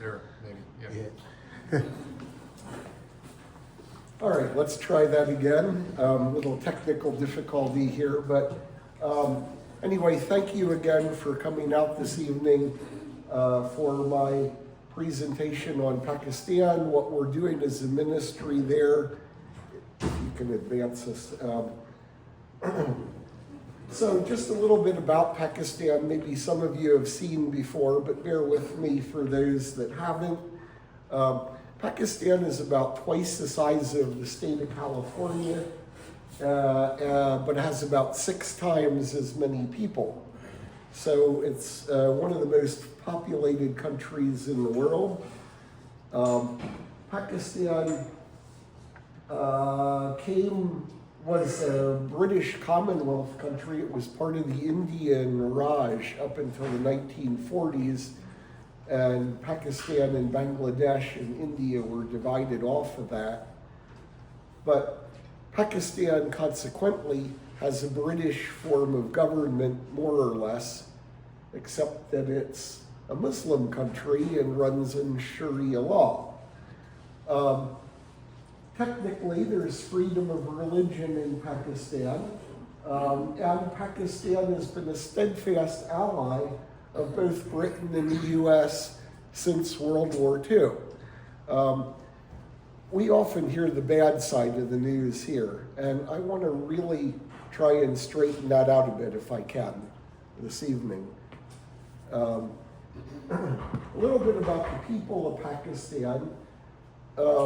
there, maybe, yeah. All right, let's try that again. Little technical difficulty here, but anyway, thank you again for coming out this evening for my presentation on Pakistan. What we're doing is a ministry there. If you can advance this. So just a little bit about Pakistan. Maybe some of you have seen before, but bear with me for those that haven't. Pakistan is about twice the size of the state of California, but has about 6 times as many people. So it's one of the most populated countries in the world. Pakistan was a British Commonwealth country. It was part of the Indian Raj up until the 1940s. And Pakistan and Bangladesh and India were divided off of that. But Pakistan consequently has a British form of government, more or less, except that it's a Muslim country and runs in Sharia law. Technically, there's freedom of religion in Pakistan, and Pakistan has been a steadfast ally of both Britain and the US since World War II. We often hear the bad side of the news here, and I want to really try and straighten that out a bit if I can this evening. A little bit about the people of Pakistan.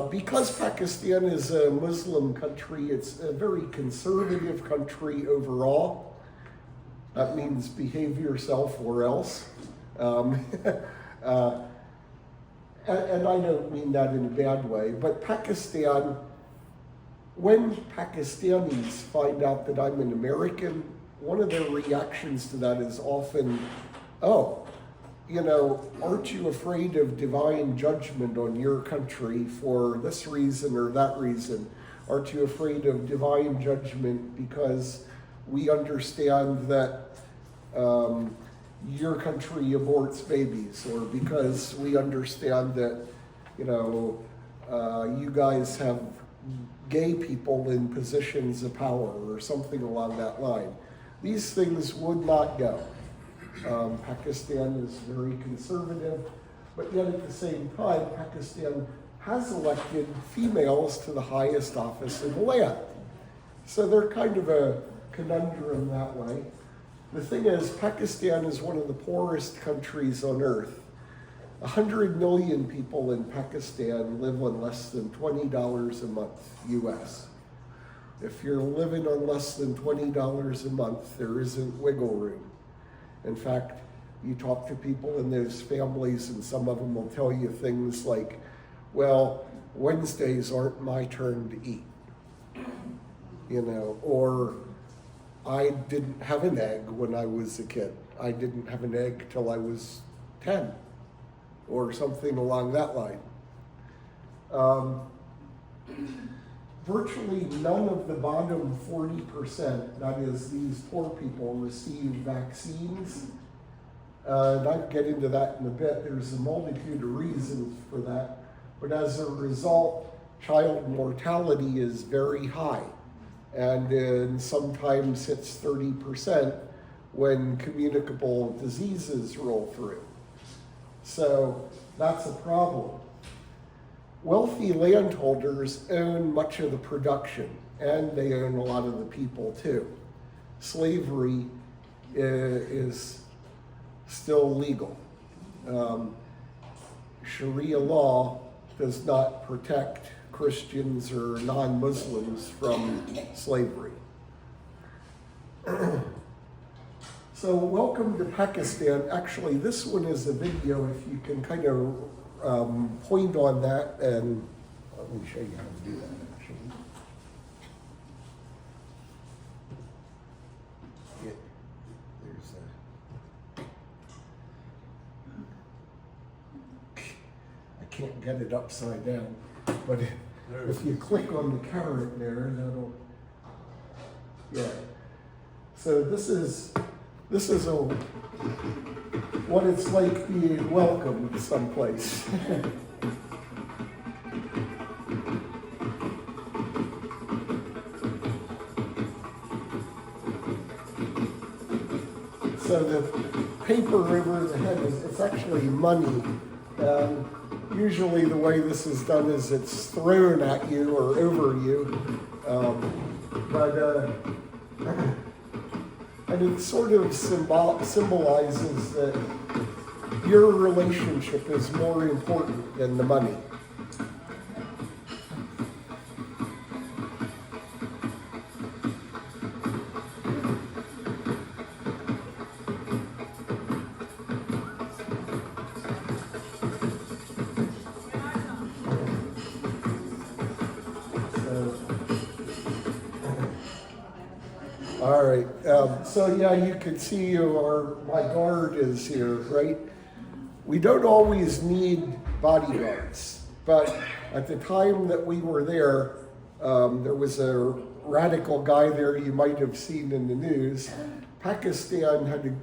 Because Pakistan is a Muslim country, it's a very conservative country overall. That means behave yourself or else. And I don't mean that in a bad way, but Pakistan, when Pakistanis find out that I'm an American, one of their reactions to that is often, oh, you know, aren't you afraid of divine judgment on your country for this reason or that reason? Aren't you afraid of divine judgment because we understand that your country aborts babies, or because we understand that, you know, you guys have gay people in positions of power or something along that line. These things would not go. Pakistan is very conservative, but yet at the same time, Pakistan has elected females to the highest office in the land. So they're kind of a conundrum that way. The thing is, Pakistan is one of the poorest countries on earth. 100 million people in Pakistan live on less than $20 a month, US. If you're living on less than $20 a month, there isn't wiggle room. In fact, you talk to people in those families and some of them will tell you things like, well, Wednesdays aren't my turn to eat, you know, or I didn't have an egg when I was a kid. I didn't have an egg till I was 10, or something along that line. Virtually none of the bottom 40%, that is these poor people, receive vaccines. And I'll get into that in a bit. There's a multitude of reasons for that. But as a result, child mortality is very high. And sometimes hits 30% when communicable diseases roll through. So that's a problem. Wealthy landholders own much of the production, and they own a lot of the people too. Slavery is still legal. Sharia law does not protect Christians or non-Muslims from slavery. So welcome to Pakistan. Actually, this one is a video, if you can kind of point on that, and let me show you how to do that actually. Yeah, there's I can't get it upside down, but if you click on the carrot there, that'll, yeah. So this is a what it's like being welcomed someplace. So the paper over the head it's actually money. Usually the way this is done is it's thrown at you or over you. And it sort of symbolizes that your relationship is more important than the money. All right, so yeah, you can see my guard is here, right? We don't always need bodyguards, but at the time that we were there, there was a radical guy there you might have seen in the news. Pakistan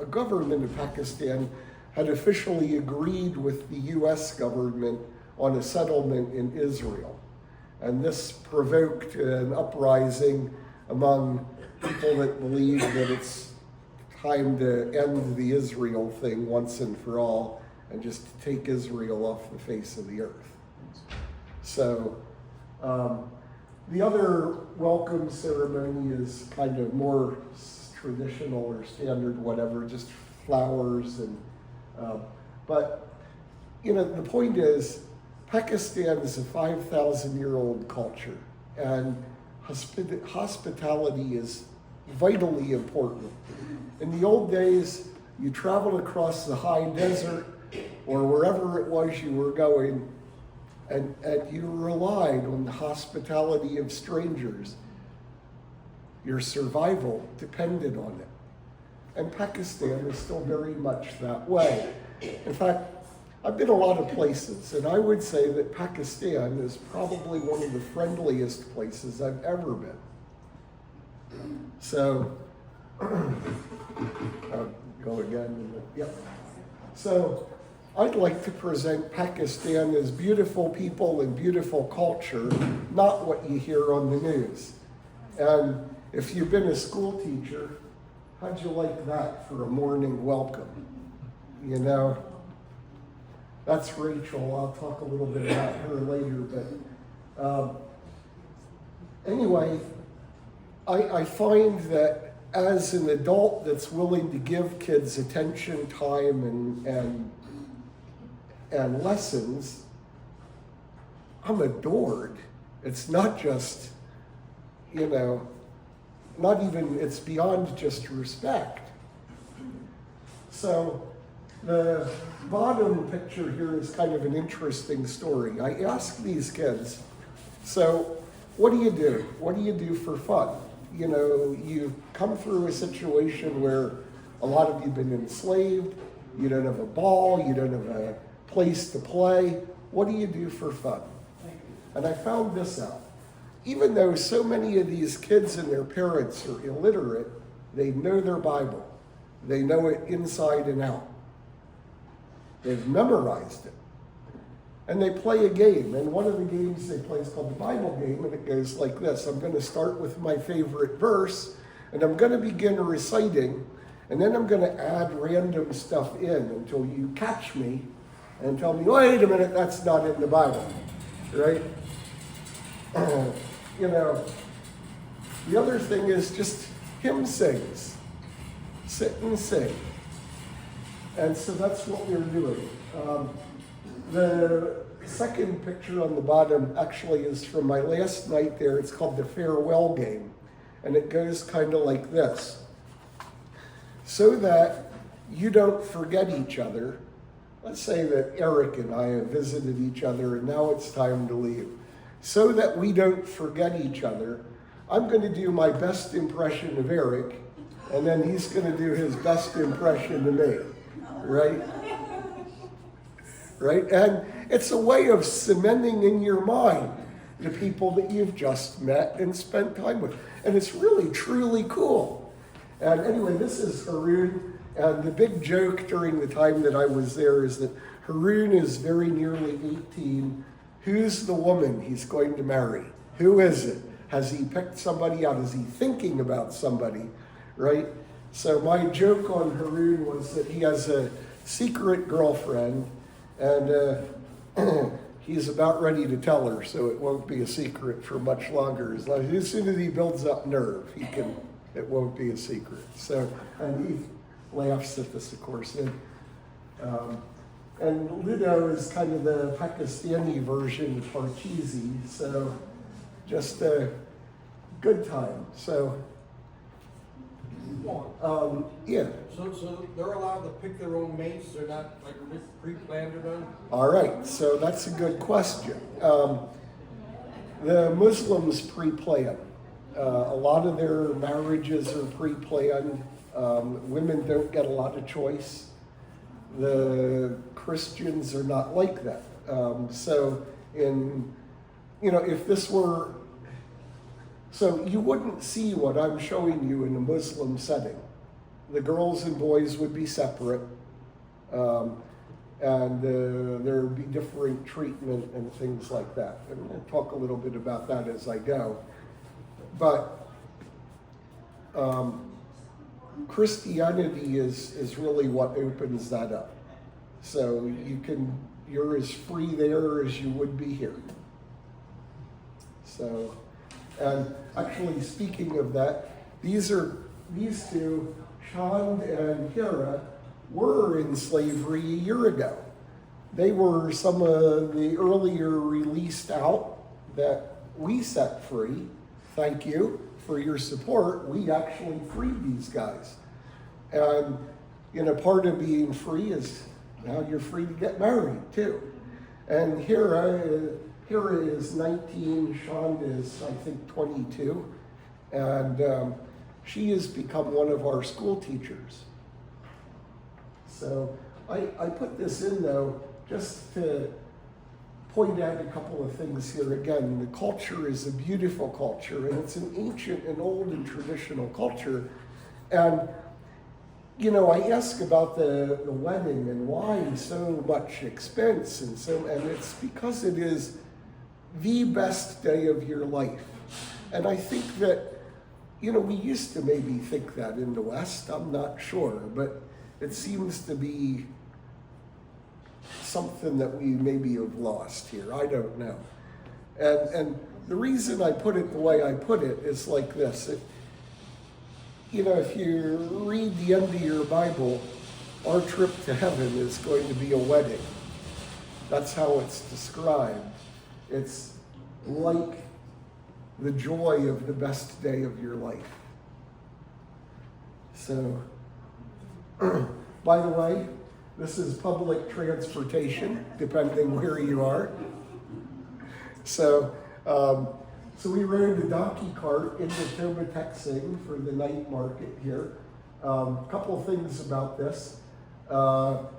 a government of Pakistan had officially agreed with the US government on a settlement in Israel. And this provoked an uprising among people that believe that it's time to end the Israel thing once and for all and just take Israel off the face of the earth. So the other welcome ceremony is kind of more traditional or standard, whatever, just flowers and but the point is Pakistan is a 5,000-year-old culture, and hospitality is vitally important. In the old days, you traveled across the high desert or wherever it was you were going, and you relied on the hospitality of strangers. Your survival depended on it. And Pakistan is still very much that way. In fact, I've been a lot of places, and I would say that Pakistan is probably one of the friendliest places I've ever been. So, I'll go again. Yep. So, I'd like to present Pakistan as beautiful people and beautiful culture, not what you hear on the news. And if you've been a school teacher, how'd you like that for a morning welcome? That's Rachel. I'll talk a little bit about her later. But anyway, I find that as an adult that's willing to give kids attention, time, and lessons, I'm adored. It's not just, not even, it's beyond just respect. So the bottom picture here is kind of an interesting story. I ask these kids, so what do you do? What do you do for fun? You come through a situation where a lot of you've been enslaved, you don't have a ball, you don't have a place to play. What do you do for fun? And I found this out. Even though so many of these kids and their parents are illiterate, they know their Bible. They know it inside and out. They've memorized it. And they play a game. And one of the games they play is called the Bible game, and it goes like this. I'm going to start with my favorite verse, and I'm going to begin reciting, and then I'm going to add random stuff in until you catch me and tell me, wait a minute, that's not in the Bible, right? The other thing is just hymn sings. Sit and sing. And so that's what we're doing. The second picture on the bottom actually is from my last night there. It's called the farewell game. And it goes kind of like this. So that you don't forget each other. Let's say that Eric and I have visited each other and now it's time to leave. So that we don't forget each other, I'm going to do my best impression of Eric, and then he's going to do his best impression of me. Right? Right? And it's a way of cementing in your mind the people that you've just met and spent time with. And it's really, truly cool. And anyway, this is Haroon. And the big joke during the time that I was there is that Haroon is very nearly 18. Who's the woman he's going to marry? Who is it? Has he picked somebody out? Is he thinking about somebody, right? So my joke on Haroon was that he has a secret girlfriend, and he's about ready to tell her, so it won't be a secret for much longer. As soon as he builds up nerve, it won't be a secret. So, and he laughs at this, of course. And Ludo is kind of the Pakistani version of Parcheesi, so just a good time. So, yeah. So they're allowed to pick their own mates, they're not like pre-planned or done? All right, so that's a good question. The Muslims pre-plan. A lot of their marriages are pre-planned. Women don't get a lot of choice. The Christians are not like that. So if this were, so you wouldn't see what I'm showing you in a Muslim setting. The girls and boys would be separate, and there would be different treatment and things like that. And we'll talk a little bit about that as I go. But Christianity is really what opens that up. So you're as free there as you would be here. So, and actually speaking of that, these two, Chand and Hira, were in slavery a year ago. They were some of the earlier released out that we set free. Thank you for your support. We actually freed these guys. And part of being free is now you're free to get married too. And Hira is 19, Chand is I think 22. And she has become one of our school teachers. So I put this in though, just to point out a couple of things here again. The culture is a beautiful culture, and it's an ancient and old and traditional culture. And, I ask about the wedding and why so much expense, and it's because it is the best day of your life. And I think that, we used to maybe think that in the West, I'm not sure, but it seems to be something that we maybe have lost here. I don't know. And the reason I put it the way I put it is like this. If you read the end of your Bible, our trip to heaven is going to be a wedding. That's how it's described. It's like the joy of the best day of your life. So, by the way, this is public transportation, depending where you are. So we rode a donkey cart into Toba Tek Singh for the night market here. A couple of things about this. So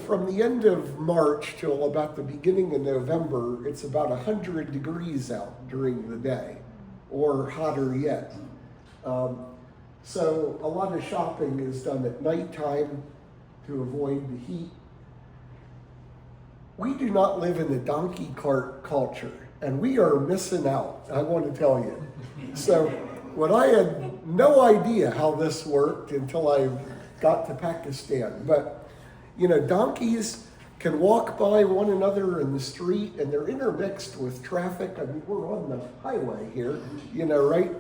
from the end of March till about the beginning of November, it's about 100 degrees out during the day, or hotter yet. So a lot of shopping is done at nighttime to avoid the heat. We do not live in the donkey cart culture, and we are missing out, I want to tell you. So when I had no idea how this worked until I got to Pakistan, but donkeys can walk by one another in the street, and they're intermixed with traffic. I mean, we're on the highway here, right?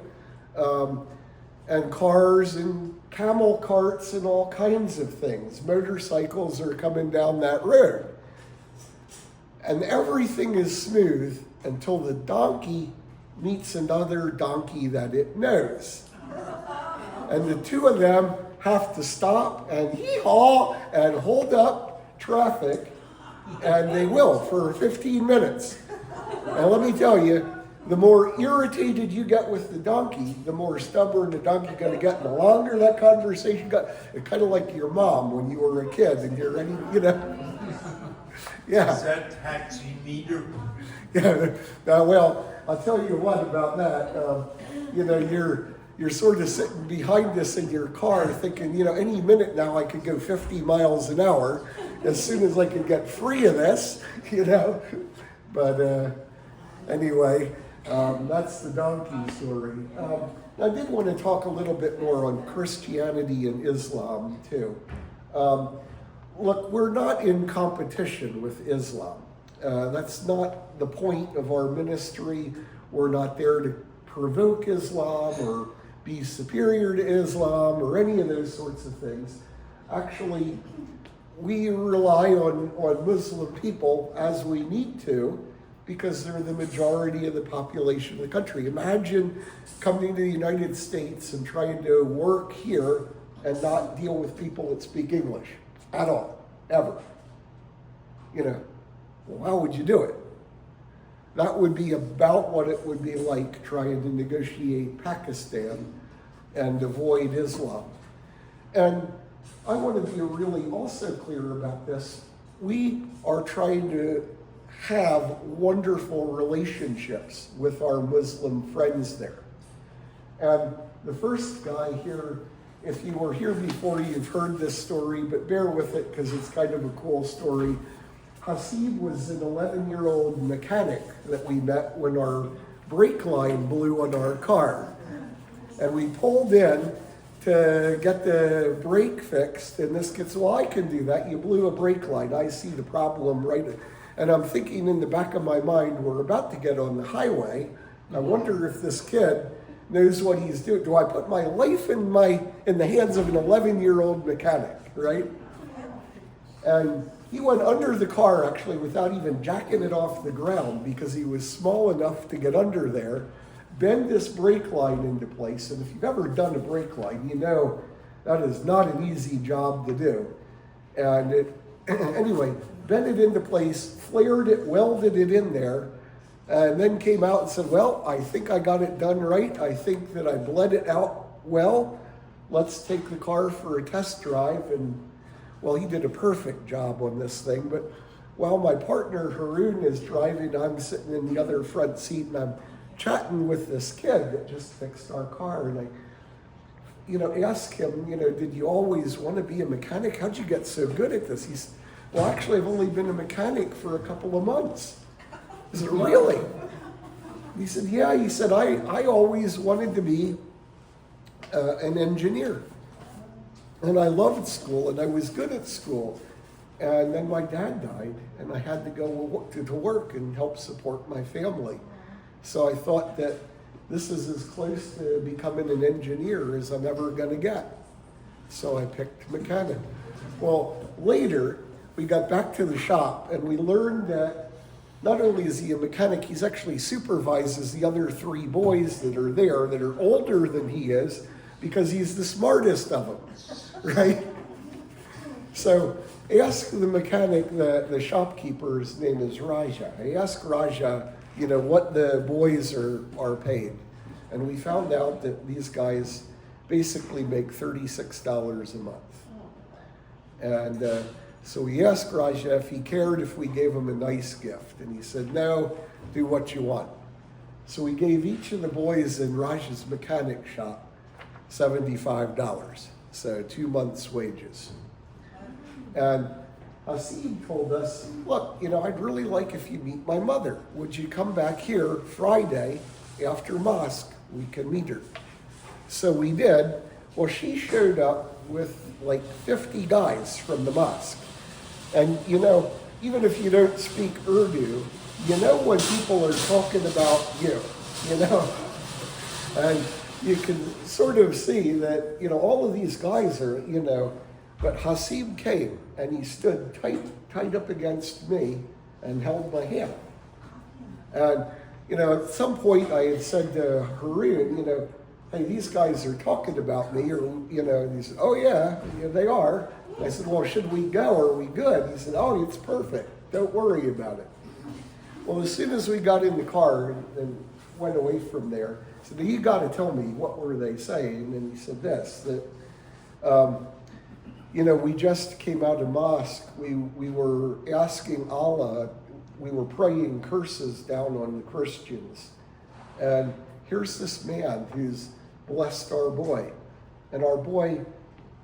And cars and camel carts and all kinds of things. Motorcycles are coming down that road. And everything is smooth until the donkey meets another donkey that it knows. And the two of them have to stop and hee-haw and hold up traffic, and they will for 15 minutes. And let me tell you, the more irritated you get with the donkey, the more stubborn the donkey's going to get. And the longer that conversation got, it's kind of like your mom when you were a kid and you're ready, Yeah. Is that taxi meter? Yeah. Well, I'll tell you what about that. you're sort of sitting behind us in your car thinking, any minute now I could go 50 miles an hour as soon as I could get free of this, But anyway, that's the donkey story. I did want to talk a little bit more on Christianity and Islam too. Look, we're not in competition with Islam. That's not the point of our ministry. We're not there to provoke Islam or be superior to Islam or any of those sorts of things. Actually, we rely on Muslim people as we need to because they're the majority of the population of the country. Imagine coming to the United States and trying to work here and not deal with people that speak English at all, ever. Well, how would you do it? That would be about what it would be like trying to negotiate Pakistan and avoid Islam. And I want to be really also clear about this. We are trying to have wonderful relationships with our Muslim friends there. And the first guy here, if you were here before, you've heard this story, but bear with it because it's kind of a cool story. Hasib was an 11-year-old mechanic that we met when our brake line blew on our car. And we pulled in to get the brake fixed, and this kid said, well, I can do that. You blew a brake line. I see the problem right. And I'm thinking in the back of my mind, we're about to get on the highway. I wonder if this kid knows what he's doing. Do I put my life in the hands of an 11-year-old mechanic, right? And he went under the car, actually, without even jacking it off the ground because he was small enough to get under there, bend this brake line into place. And if you've ever done a brake line, you know that is not an easy job to do. And anyway, bent it into place, flared it, welded it in there, and then came out and said, well, I think I got it done right. I think that I bled it out well. Let's take the car for a test drive. And well, he did a perfect job on this thing, but while my partner Haroon is driving, I'm sitting in the other front seat and I'm chatting with this kid that just fixed our car. And I, ask him, did you always want to be a mechanic? How'd you get so good at this? He said, well, actually, I've only been a mechanic for a couple of months. I said, really? He said, yeah. He said, I always wanted to be an engineer. And I loved school, and I was good at school. And then my dad died, and I had to go to work and help support my family. So I thought that this is as close to becoming an engineer as I'm ever going to get. So I picked mechanic. Well, later, we got back to the shop, and we learned that not only is he a mechanic, he's actually supervises the other 3 boys that are there that are older than he is because he's the smartest of them. Right? So ask the mechanic, the shopkeeper, his name is Raja. I asked Raja, what the boys are paid. And we found out that these guys basically make $36 a month. And so we asked Raja if he cared if we gave him a nice gift. And he said, no, do what you want. So we gave each of the boys in Raja's mechanic shop $75. So 2 months' wages. And Hasib told us, look, I'd really like if you meet my mother. Would you come back here Friday after mosque? We can meet her. So we did. Well, she showed up with like 50 guys from the mosque. And, even if you don't speak Urdu, when people are talking about you, And you can sort of see that, all of these guys are, but Hasib came and he stood tight up against me and held my hand. And, at some point I had said to Haroon, hey, these guys are talking about me, or, and he said, oh yeah, they are. I said, well, should we go? Are we good? He said, oh, it's perfect. Don't worry about it. Well, as soon as we got in the car and went away from there, I said, you got to tell me, what were they saying? And he said this, that, we just came out of mosque. We were asking Allah, we were praying curses down on the Christians. And here's this man who's blessed our boy. And our boy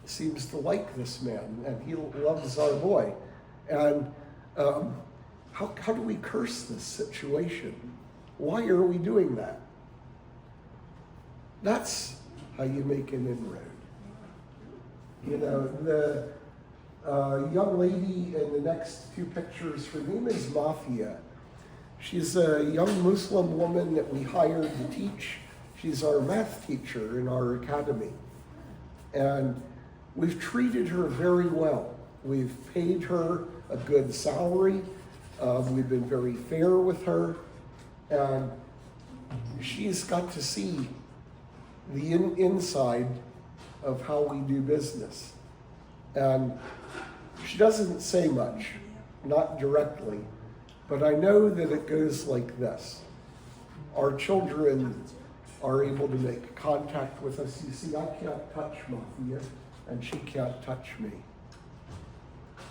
seems to like this man, and he loves our boy. And how do we curse this situation? Why are we doing that? That's how you make an inroad. You know, the young lady in the next two pictures, her name is Mafia. She's a young Muslim woman that we hired to teach. She's our math teacher in our academy. And we've treated her very well. We've paid her a good salary. We've been very fair with her. And she's got to see the inside of how we do business. And she doesn't say much, not directly, but I know that it goes like this. Our children are able to make contact with us. You see, I can't touch Mafia, and she can't touch me,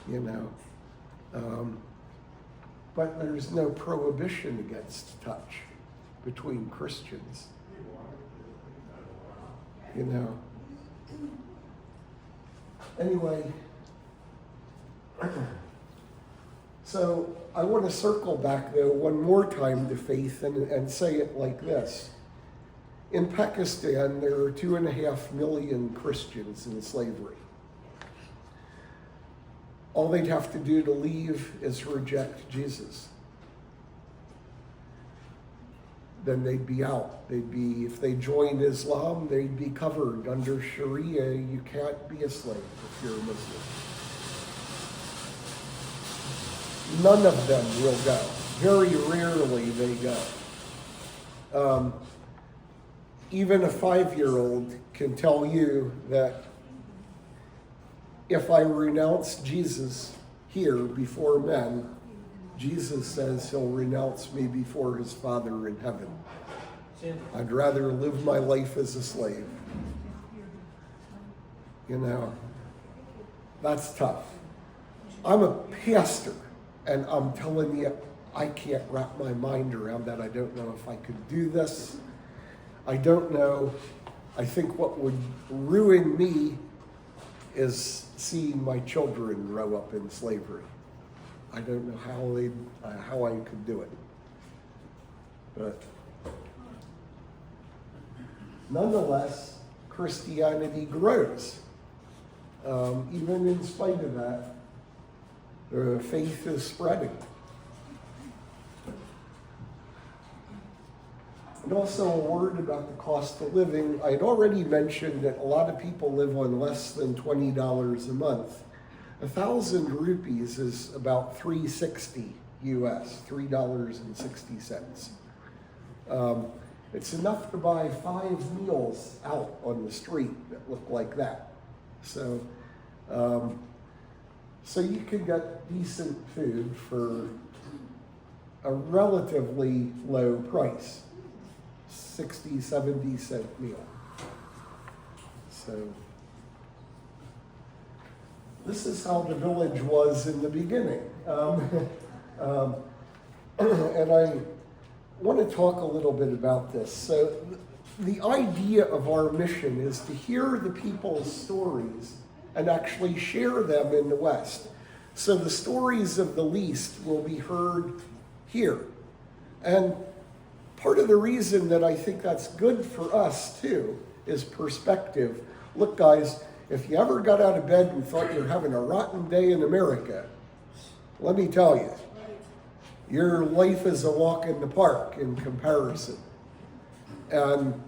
you know. But there's no prohibition against touch between Christians, you know. Anyway, so I want to circle back, though, one more time to faith and say it like this. In Pakistan, there are 2.5 million Christians in slavery. All they'd have to do to leave is reject Jesus. Then they'd be out. If they joined Islam, they'd be covered under Sharia. You can't be a slave if you're a Muslim. None of them will go. Very rarely they go. Even a 5-year-old can tell you that if I renounce Jesus here before men, Jesus says he'll renounce me before his Father in heaven. I'd rather live my life as a slave. You know, that's tough. I'm a pastor, and I'm telling you, I can't wrap my mind around that. I don't know if I could do this. I don't know. I think what would ruin me is seeing my children grow up in slavery. I don't know how I could do it. But nonetheless, Christianity grows. Even in spite of that, the faith is spreading. And also a word about the cost of living. I had already mentioned that a lot of people live on less than $20 a month. 1,000 rupees is about $3.60 US, $3.60. It's enough to buy 5 meals out on the street that look like that. So you can get decent food for a relatively low price. 60, 70 cent meal. So this is how the village was in the beginning. And I want to talk a little bit about this. So the idea of our mission is to hear the people's stories and actually share them in the West. So the stories of the least will be heard here. And part of the reason that I think that's good for us, too, is perspective. Look, guys, if you ever got out of bed and thought you're having a rotten day in America, let me tell you, your life is a walk in the park in comparison. And,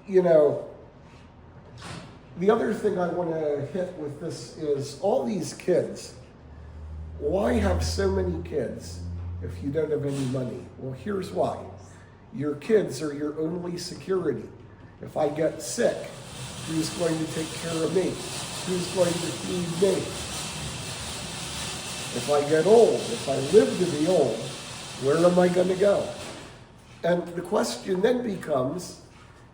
you know, the other thing I want to hit with this is all these kids. Why have so many kids if you don't have any money? Well, here's why. Your kids are your only security. If I get sick, who's going to take care of me? Who's going to feed me? If I get old, if I live to be old, where am I going to go? And the question then becomes,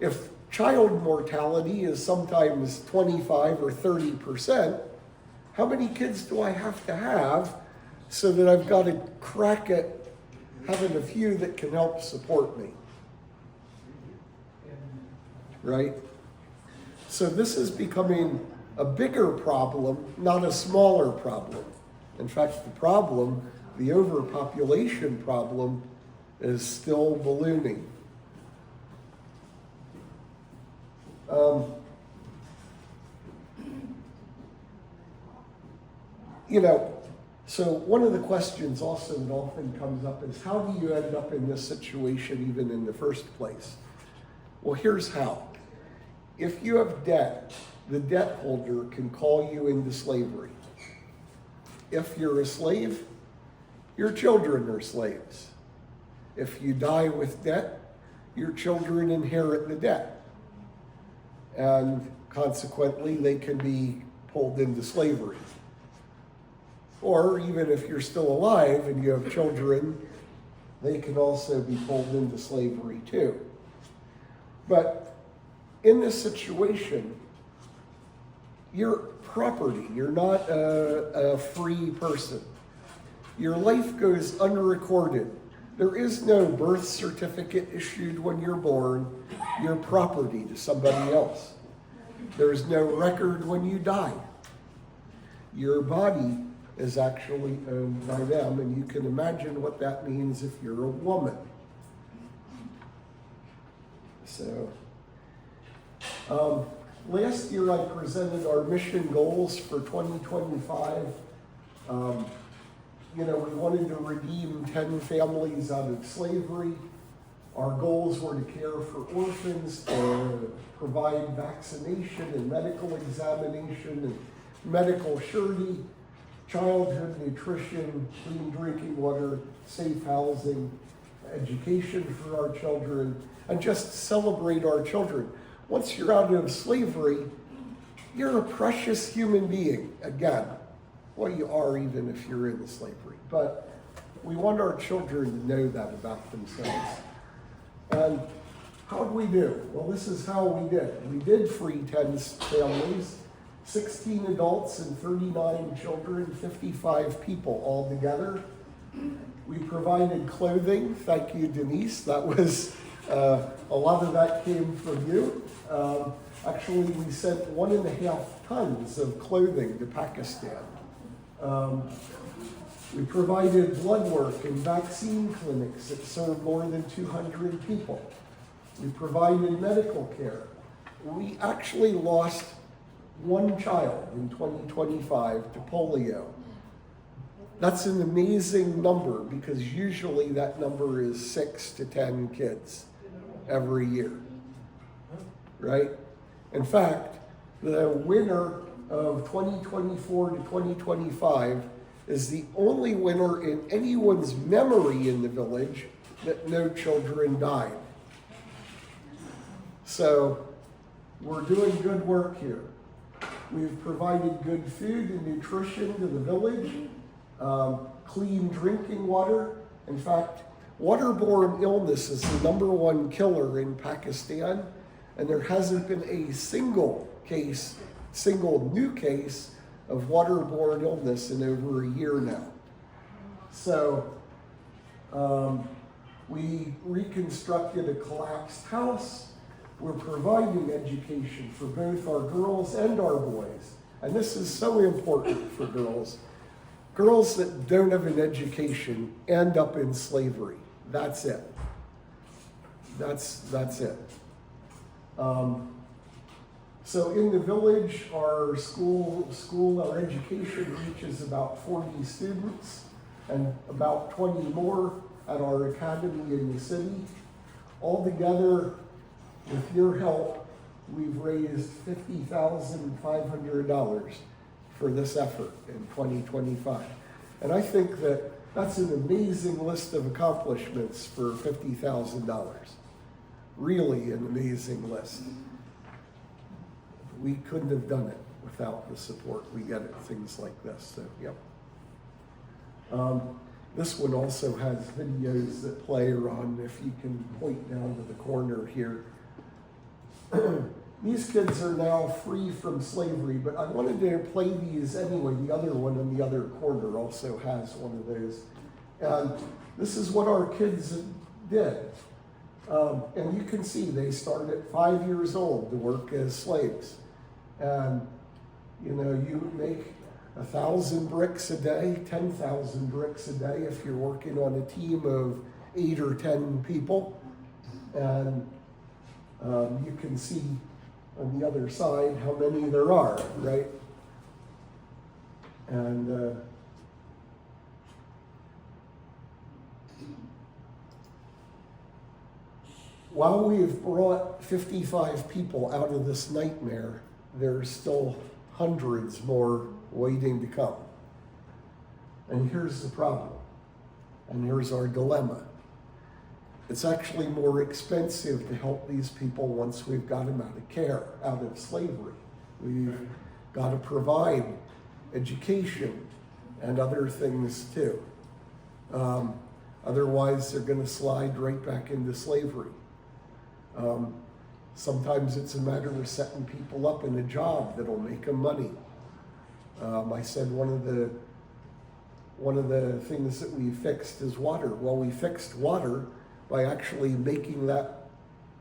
if child mortality is sometimes 25 or 30%, how many kids do I have to have so that I've got to crack at having a few that can help support me? right? So this is becoming a bigger problem, not a smaller problem. In fact, the overpopulation problem, is still ballooning. So one of the questions also that often comes up is, how do you end up in this situation even in the first place? Well, here's how. If you have debt, the debt holder can call you into slavery. If you're a slave, your children are slaves. If you die with debt, your children inherit the debt. And consequently, they can be pulled into slavery. Or even if you're still alive and you have children, they can also be pulled into slavery too. But in this situation, you're property. You're not a free person. Your life goes unrecorded. There is no birth certificate issued when you're born. You're property to somebody else. There's no record when you die. Your body is actually owned by them, and you can imagine what that means if you're a woman. So, last year I presented our mission goals for 2025. We wanted to redeem 10 families out of slavery. Our goals were to care for orphans, to provide vaccination and medical examination and medical surety, childhood nutrition, clean drinking water, safe housing, education for our children, and just celebrate our children. Once you're out of slavery, you're a precious human being again. Well, you are even if you're in slavery, but we want our children to know that about themselves. And how did we do? Well, this is how we did. We did free 10 families, 16 adults and 39 children, 55 people all together. We provided clothing. Thank you, Denise. That was, a lot of that came from you. Actually, we sent 1.5 tons of clothing to Pakistan. We provided blood work and vaccine clinics that served more than 200 people. We provided medical care. We actually lost one child in 2025 to polio. That's an amazing number because usually that number is 6 to 10 kids every year, right? In fact, the winner of 2024 to 2025 is the only winner in anyone's memory in the village that no children died. So we're doing good work here. We've provided good food and nutrition to the village, clean drinking water. In fact, waterborne illness is the #1 killer in Pakistan, and there hasn't been a single new case of waterborne illness in over a year now. So we reconstructed a collapsed house. We're providing education for both our girls and our boys. And this is so important for girls. Girls that don't have an education end up in slavery. That's it. That's it. So in the village, our our education reaches about 40 students and about 20 more at our academy in the city. Altogether, with your help, we've raised $50,500 for this effort in 2025. And I think that that's an amazing list of accomplishments for $50,000. Really an amazing list. We couldn't have done it without the support we get at things like this, so yep. This one also has videos that play around, if you can point down to the corner here. These kids are now free from slavery, but I wanted to play these anyway. The other one in the other corner also has one of those. And this is what our kids did. And you can see they start at 5 years old to work as slaves. And, you know, you make 1,000 bricks a day, 10,000 bricks a day if you're working on a team of 8 or 10 people. And you can see on the other side how many there are, right? And while we have brought 55 people out of this nightmare, there's still hundreds more waiting to come. And here's the problem, and here's our dilemma. It's actually more expensive to help these people once we've got them out of care, out of slavery. We've got to provide education and other things too. Otherwise, they're going to slide right back into slavery. Sometimes it's a matter of setting people up in a job that'll make them money. I said one of the things that we fixed is water. Well, we fixed water by actually making that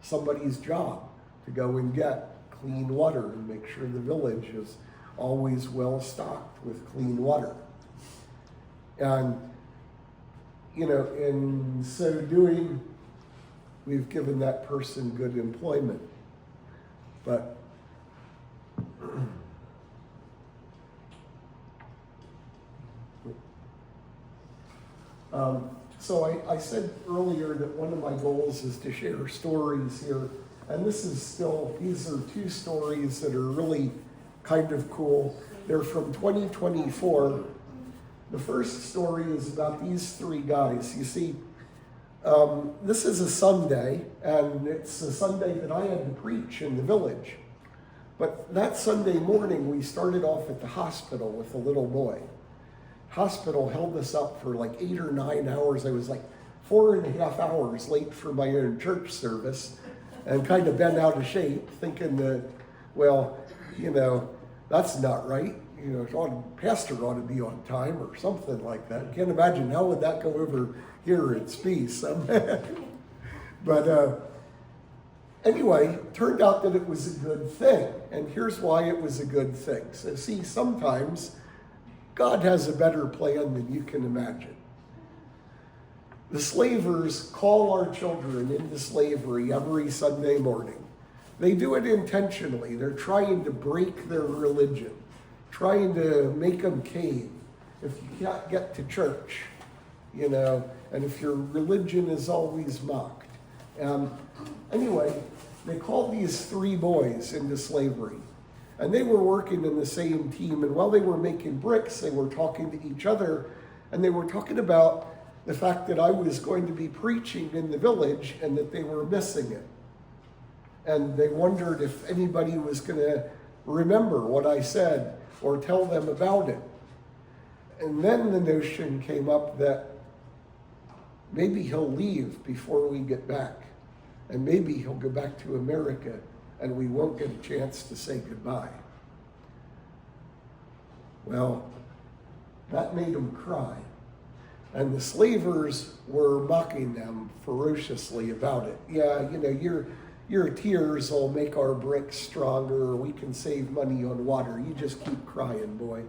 somebody's job to go and get clean water and make sure the village is always well stocked with clean water. And, you know, in so doing, we've given that person good employment. But so I said earlier that one of my goals is to share stories here. And these are two stories that are really kind of cool. They're from 2024. The first story is about these three guys. You see, this is a Sunday, and it's a Sunday that I had to preach in the village. But that Sunday morning, we started off at the hospital with a little boy. Hospital held us up for like 8 or 9 hours. I was like 4.5 hours late for my own church service and kind of bent out of shape, thinking that, well, you know, that's not right. You know, pastor ought to be on time or something like that. Can't imagine how would that go over here at Speece. But anyway, turned out that it was a good thing. And here's why it was a good thing. So see, sometimes God has a better plan than you can imagine. The slavers call our children into slavery every Sunday morning. They do it intentionally. They're trying to break their religion, trying to make them cave. If you can't get to church, you know, and if your religion is always mocked. Anyway, they called these three boys into slavery. And they were working in the same team. And while they were making bricks, they were talking to each other. And they were talking about the fact that I was going to be preaching in the village and that they were missing it. And they wondered if anybody was going to remember what I said or tell them about it. And then the notion came up that maybe he'll leave before we get back. And maybe he'll go back to America and we won't get a chance to say goodbye. Well, that made them cry. And the slavers were mocking them ferociously about it. Yeah, you know, your tears will make our bricks stronger. We can save money on water. You just keep crying, boy.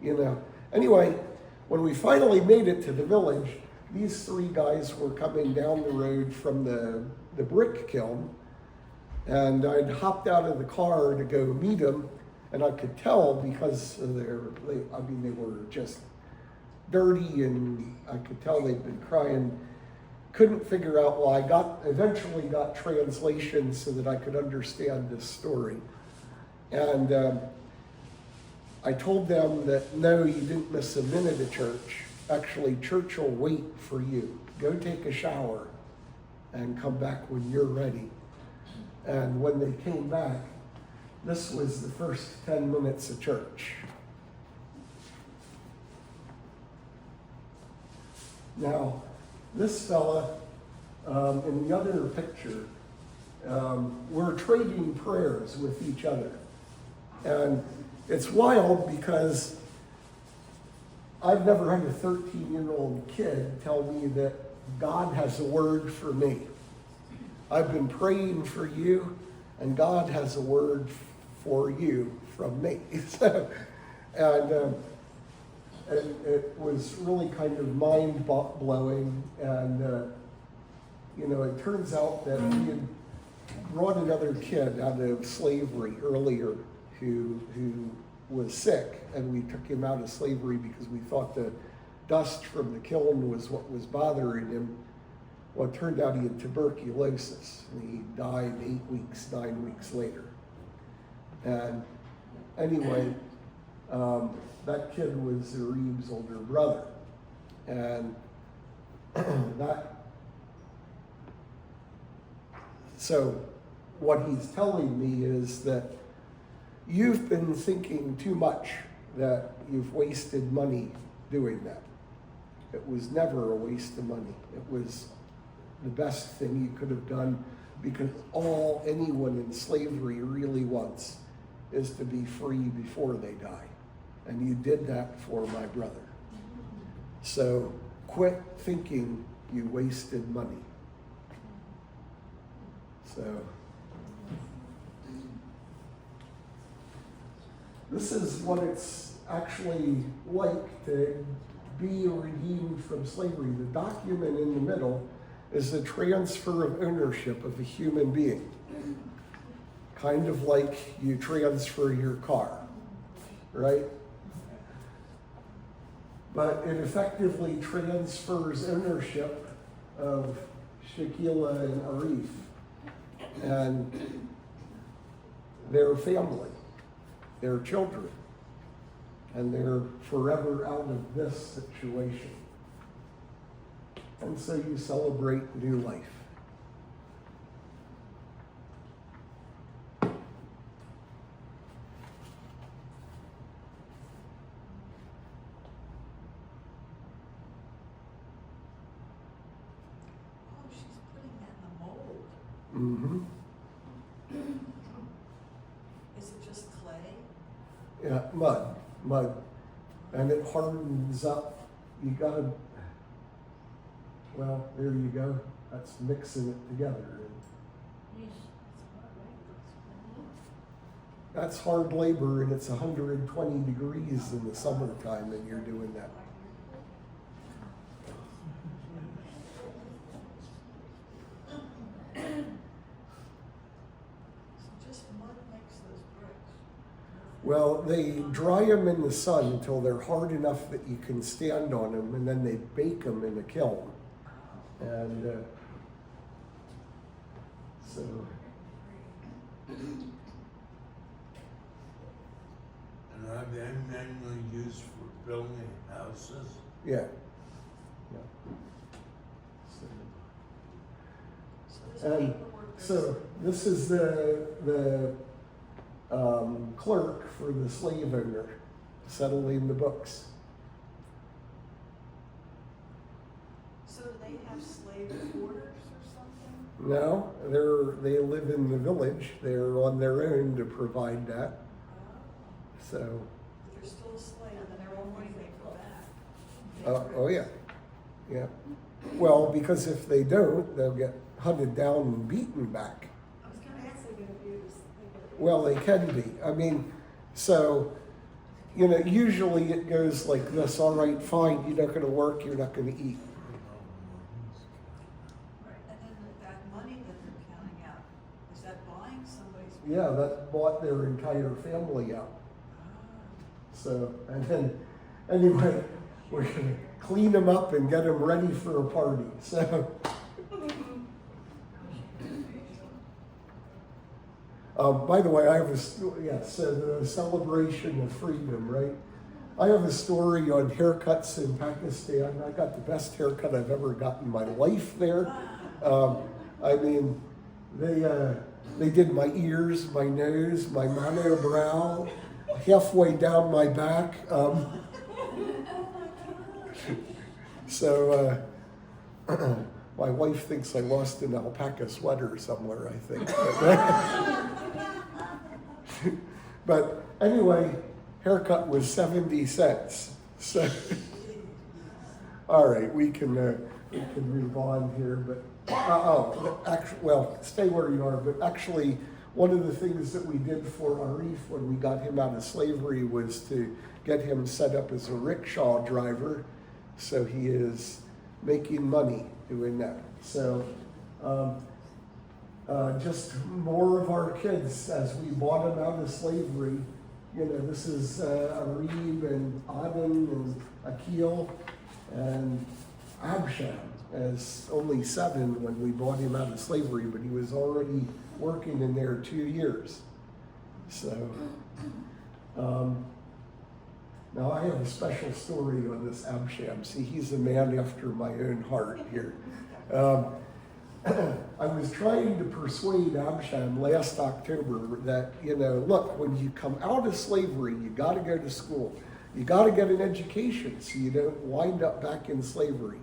You know. Anyway, when we finally made it to the village, these three guys were coming down the road from the brick kiln. And I'd hopped out of the car to go meet them, and I could tell because they were just dirty, and I could tell they'd been crying. Couldn't figure out why. Eventually got translation so that I could understand this story. And I told them that, no, you didn't miss a minute of church. Actually, church will wait for you. Go take a shower and come back when you're ready. And when they came back, this was the first 10 minutes of church. Now, this fella, in the other picture, we're trading prayers with each other. And it's wild because I've never had a 13-year-old kid tell me that God has a word for me. I've been praying for you, and God has a word for you from me. So, and it was really kind of mind-blowing. And, it turns out that he had brought another kid out of slavery earlier who was sick, and we took him out of slavery because we thought the dust from the kiln was what was bothering him. Well, it turned out he had tuberculosis, and he died 9 weeks later. And anyway, that kid was Zereb's older brother. And so what he's telling me is that you've been thinking too much, that you've wasted money doing that. It was never a waste of money. It was the best thing you could have done, because all anyone in slavery really wants is to be free before they die. And you did that for my brother. So quit thinking you wasted money. So this is what it's actually like to be redeemed from slavery. The document in the middle is the transfer of ownership of a human being. Kind of like you transfer your car, right? But it effectively transfers ownership of Shakila and Arif and their family, their children, and they're forever out of this situation. And so you celebrate new life. Oh, she's putting that in a mold. Mm-hmm. Is it just clay? Yeah, mud. And it hardens up. You gotta, well, there you go. That's mixing it together. That's hard labor, and it's 120 degrees in the summertime, and you're doing that. So just mud makes those bricks. Well, they dry them in the sun until they're hard enough that you can stand on them, and then they bake them in a kiln. And so, And are they mainly used for building houses? yeah. So this And paperwork is. so this is the clerk for the slave owner settling the books. So do they have slave quarters or something? No, they live in the village. They're on their own to provide that. So, But they're still a slave and they're all waiting they go back. oh yeah, yeah. Well, because if they don't, they'll get hunted down and beaten back. I was gonna ask they get abused. Well, they can be. I mean, so, usually it goes like this. All right, fine, you're not going to work, you're not going to eat. Right, and then that money that they're counting out, is that buying somebody's? Yeah, that bought their entire family out. So, and then, anyway, we're going to clean them up and get them ready for a party. So, by the way, I have so the celebration of freedom, right? I have a story on haircuts in Pakistan. I got the best haircut I've ever got in my life there. I mean, they did my ears, my nose, my monobrow, halfway down my back. So my wife thinks I lost an alpaca sweater somewhere, I think. But anyway, haircut was 70 cents. So, All right, we can move on here, but, actually, well, stay where you are, but actually, one of the things that we did for Arif when we got him out of slavery was to get him set up as a rickshaw driver, so he is making money doing that. So, just more of our kids as we bought them out of slavery. You know, this is Arib and Aden and Akil and Absham, as only 7 when we bought him out of slavery, but he was already working in there 2 years. So, now I have a special story on this Absham. See, he's a man after my own heart here. I was trying to persuade Absham last October that, you know, look, when you come out of slavery, you got to go to school. You got to get an education so you don't wind up back in slavery.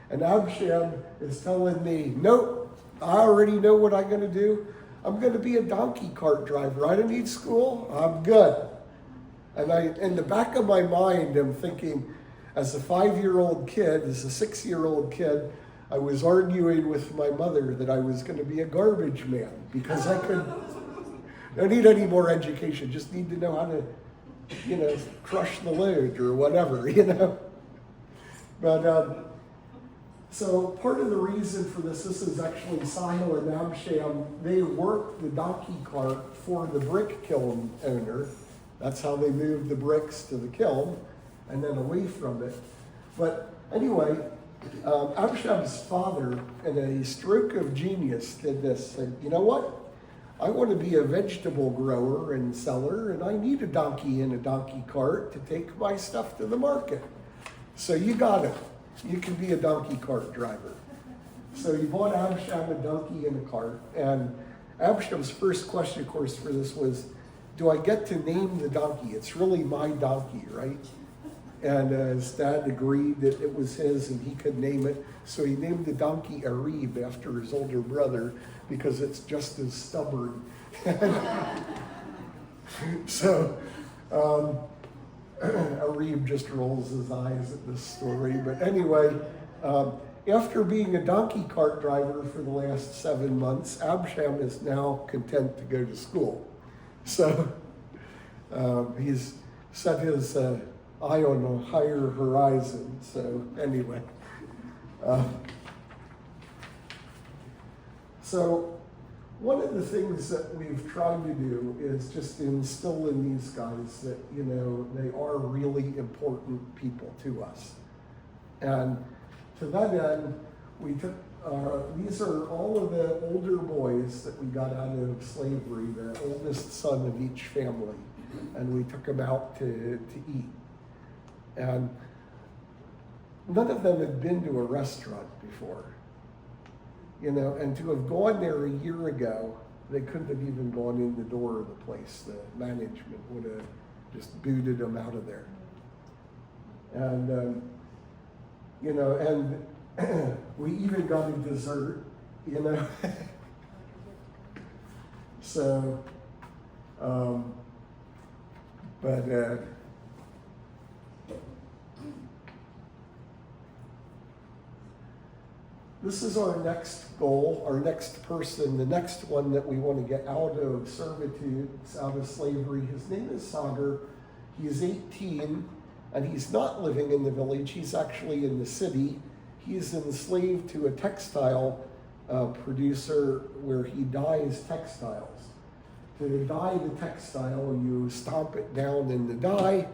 And Absham is telling me, nope, I already know what I'm going to do. I'm going to be a donkey cart driver. I don't need school. I'm good. And in the back of my mind, I'm thinking, as a 5-year-old kid, as a 6-year-old kid, I was arguing with my mother that I was going to be a garbage man because I don't need any more education, just need to know how to, you know, crush the load or whatever, you know. But, so part of the reason for this is actually Sahil and Absham. They worked the donkey cart for the brick kiln owner. That's how they moved the bricks to the kiln and then away from it. But anyway, Absham's father, in a stroke of genius, did this. Said, you know what? I want to be a vegetable grower and seller, and I need a donkey and a donkey cart to take my stuff to the market. So you got it. You can be a donkey cart driver. So he bought Absham a donkey and a cart. And Absham's first question, of course, for this was, do I get to name the donkey? It's really my donkey, right? And his dad agreed that it was his and he could name it. So he named the donkey Arib after his older brother because it's just as stubborn. So Arib just rolls his eyes at this story. But anyway, after being a donkey cart driver for the last 7 months, Absham is now content to go to school. So he's set his eye on a higher horizon. So anyway, so one of the things that we've tried to do is just instill in these guys that, you know, they are really important people to us. And to that end, we took, these are all of the older boys that we got out of slavery, the oldest son of each family, and we took them out to eat. And none of them had been to a restaurant before, you know, and to have gone there a year ago, they couldn't have even gone in the door of the place. The management would have just booted them out of there. And, you know, and we even got a dessert, you know. So, but, this is our next goal, our next person, the next one that we want to get out of servitude, out of slavery. His name is Sagar. He is 18, and he's not living in the village. He's actually in the city. He's enslaved to a textile producer where he dyes textiles. To dye the textile, you stomp it down in the dye,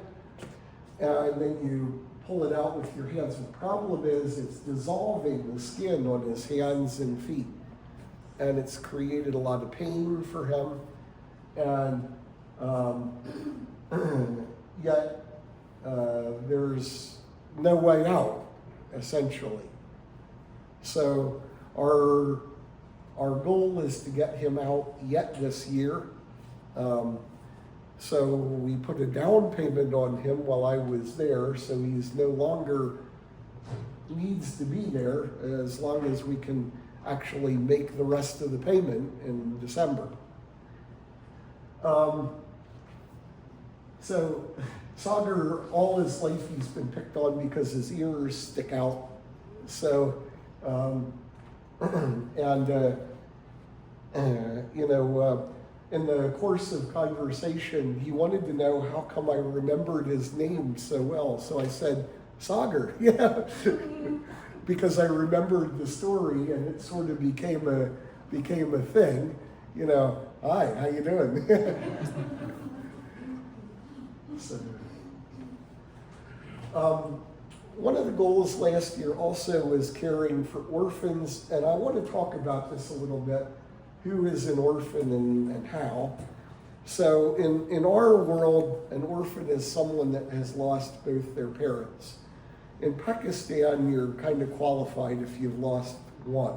and then you pull it out with your hands. The problem is it's dissolving the skin on his hands and feet, and it's created a lot of pain for him, and yet there's no way out, essentially. So our goal is to get him out yet this year. So we put a down payment on him while I was there, so he's no longer needs to be there as long as we can actually make the rest of the payment in December. So Sagar, all his life, he's been picked on because his ears stick out. So, in the course of conversation, he wanted to know how come I remembered his name so well. So I said, Sagar, yeah, because I remembered the story, and it sort of became a thing. Hi, how you doing? So, one of the goals last year also was caring for orphans, and I want to talk about this a little bit. Who is an orphan and how? So in our world, an orphan is someone that has lost both their parents. In Pakistan, you're kind of qualified if you've lost one.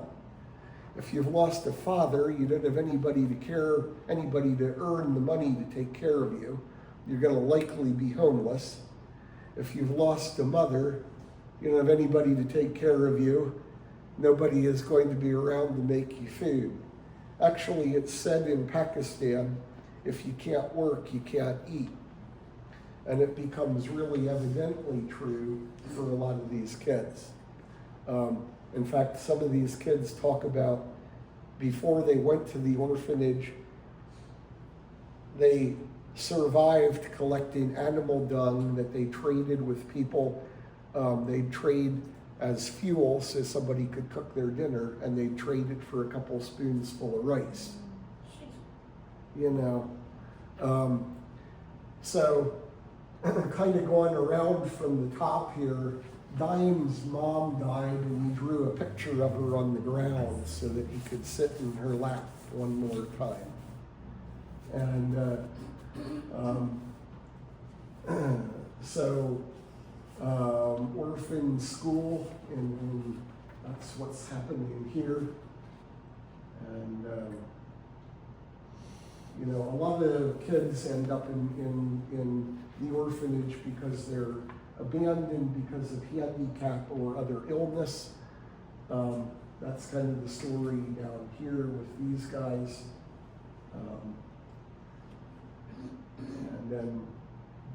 If you've lost a father, you don't have anybody to earn the money to take care of you. You're going to likely be homeless. If you've lost a mother, you don't have anybody to take care of you. Nobody is going to be around to make you food. Actually, it's said in Pakistan, if you can't work, you can't eat. And it becomes really evidently true for a lot of these kids. In fact, some of these kids talk about before they went to the orphanage, they survived collecting animal dung that they traded with people. They'd trade as fuel so somebody could cook their dinner, and they'd trade it for a couple spoonsful of rice. So kind of going around from the top here, Dime's mom died, and we drew a picture of her on the ground so that he could sit in her lap one more time. And orphan school, and that's what's happening here. And a lot of kids end up in the orphanage because they're abandoned because of handicap or other illness. That's kind of the story down here with these guys. And then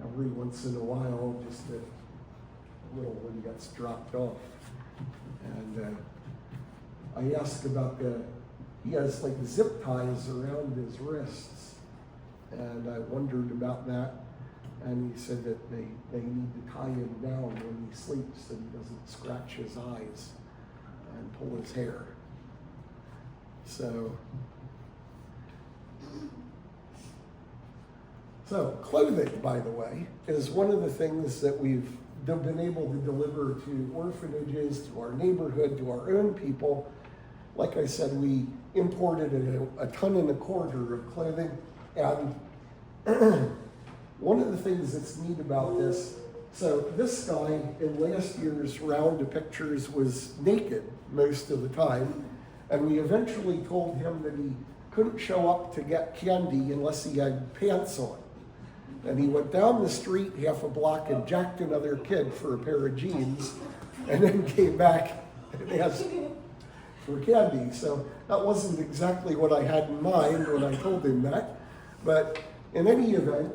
every once in a while, just a little one gets dropped off. And I asked about he has like zip ties around his wrists. And I wondered about that. And he said that they need to tie him down when he sleeps so he doesn't scratch his eyes and pull his hair. So clothing, by the way, is one of the things that we've been able to deliver to orphanages, to our neighborhood, to our own people. Like I said, we imported a ton and a quarter of clothing. And one of the things that's neat about this, so this guy in last year's round of pictures was naked most of the time. And we eventually told him that he couldn't show up to get candy unless he had pants on. And he went down the street half a block and jacked another kid for a pair of jeans, and then came back and asked for candy. So that wasn't exactly what I had in mind when I told him that. But in any event,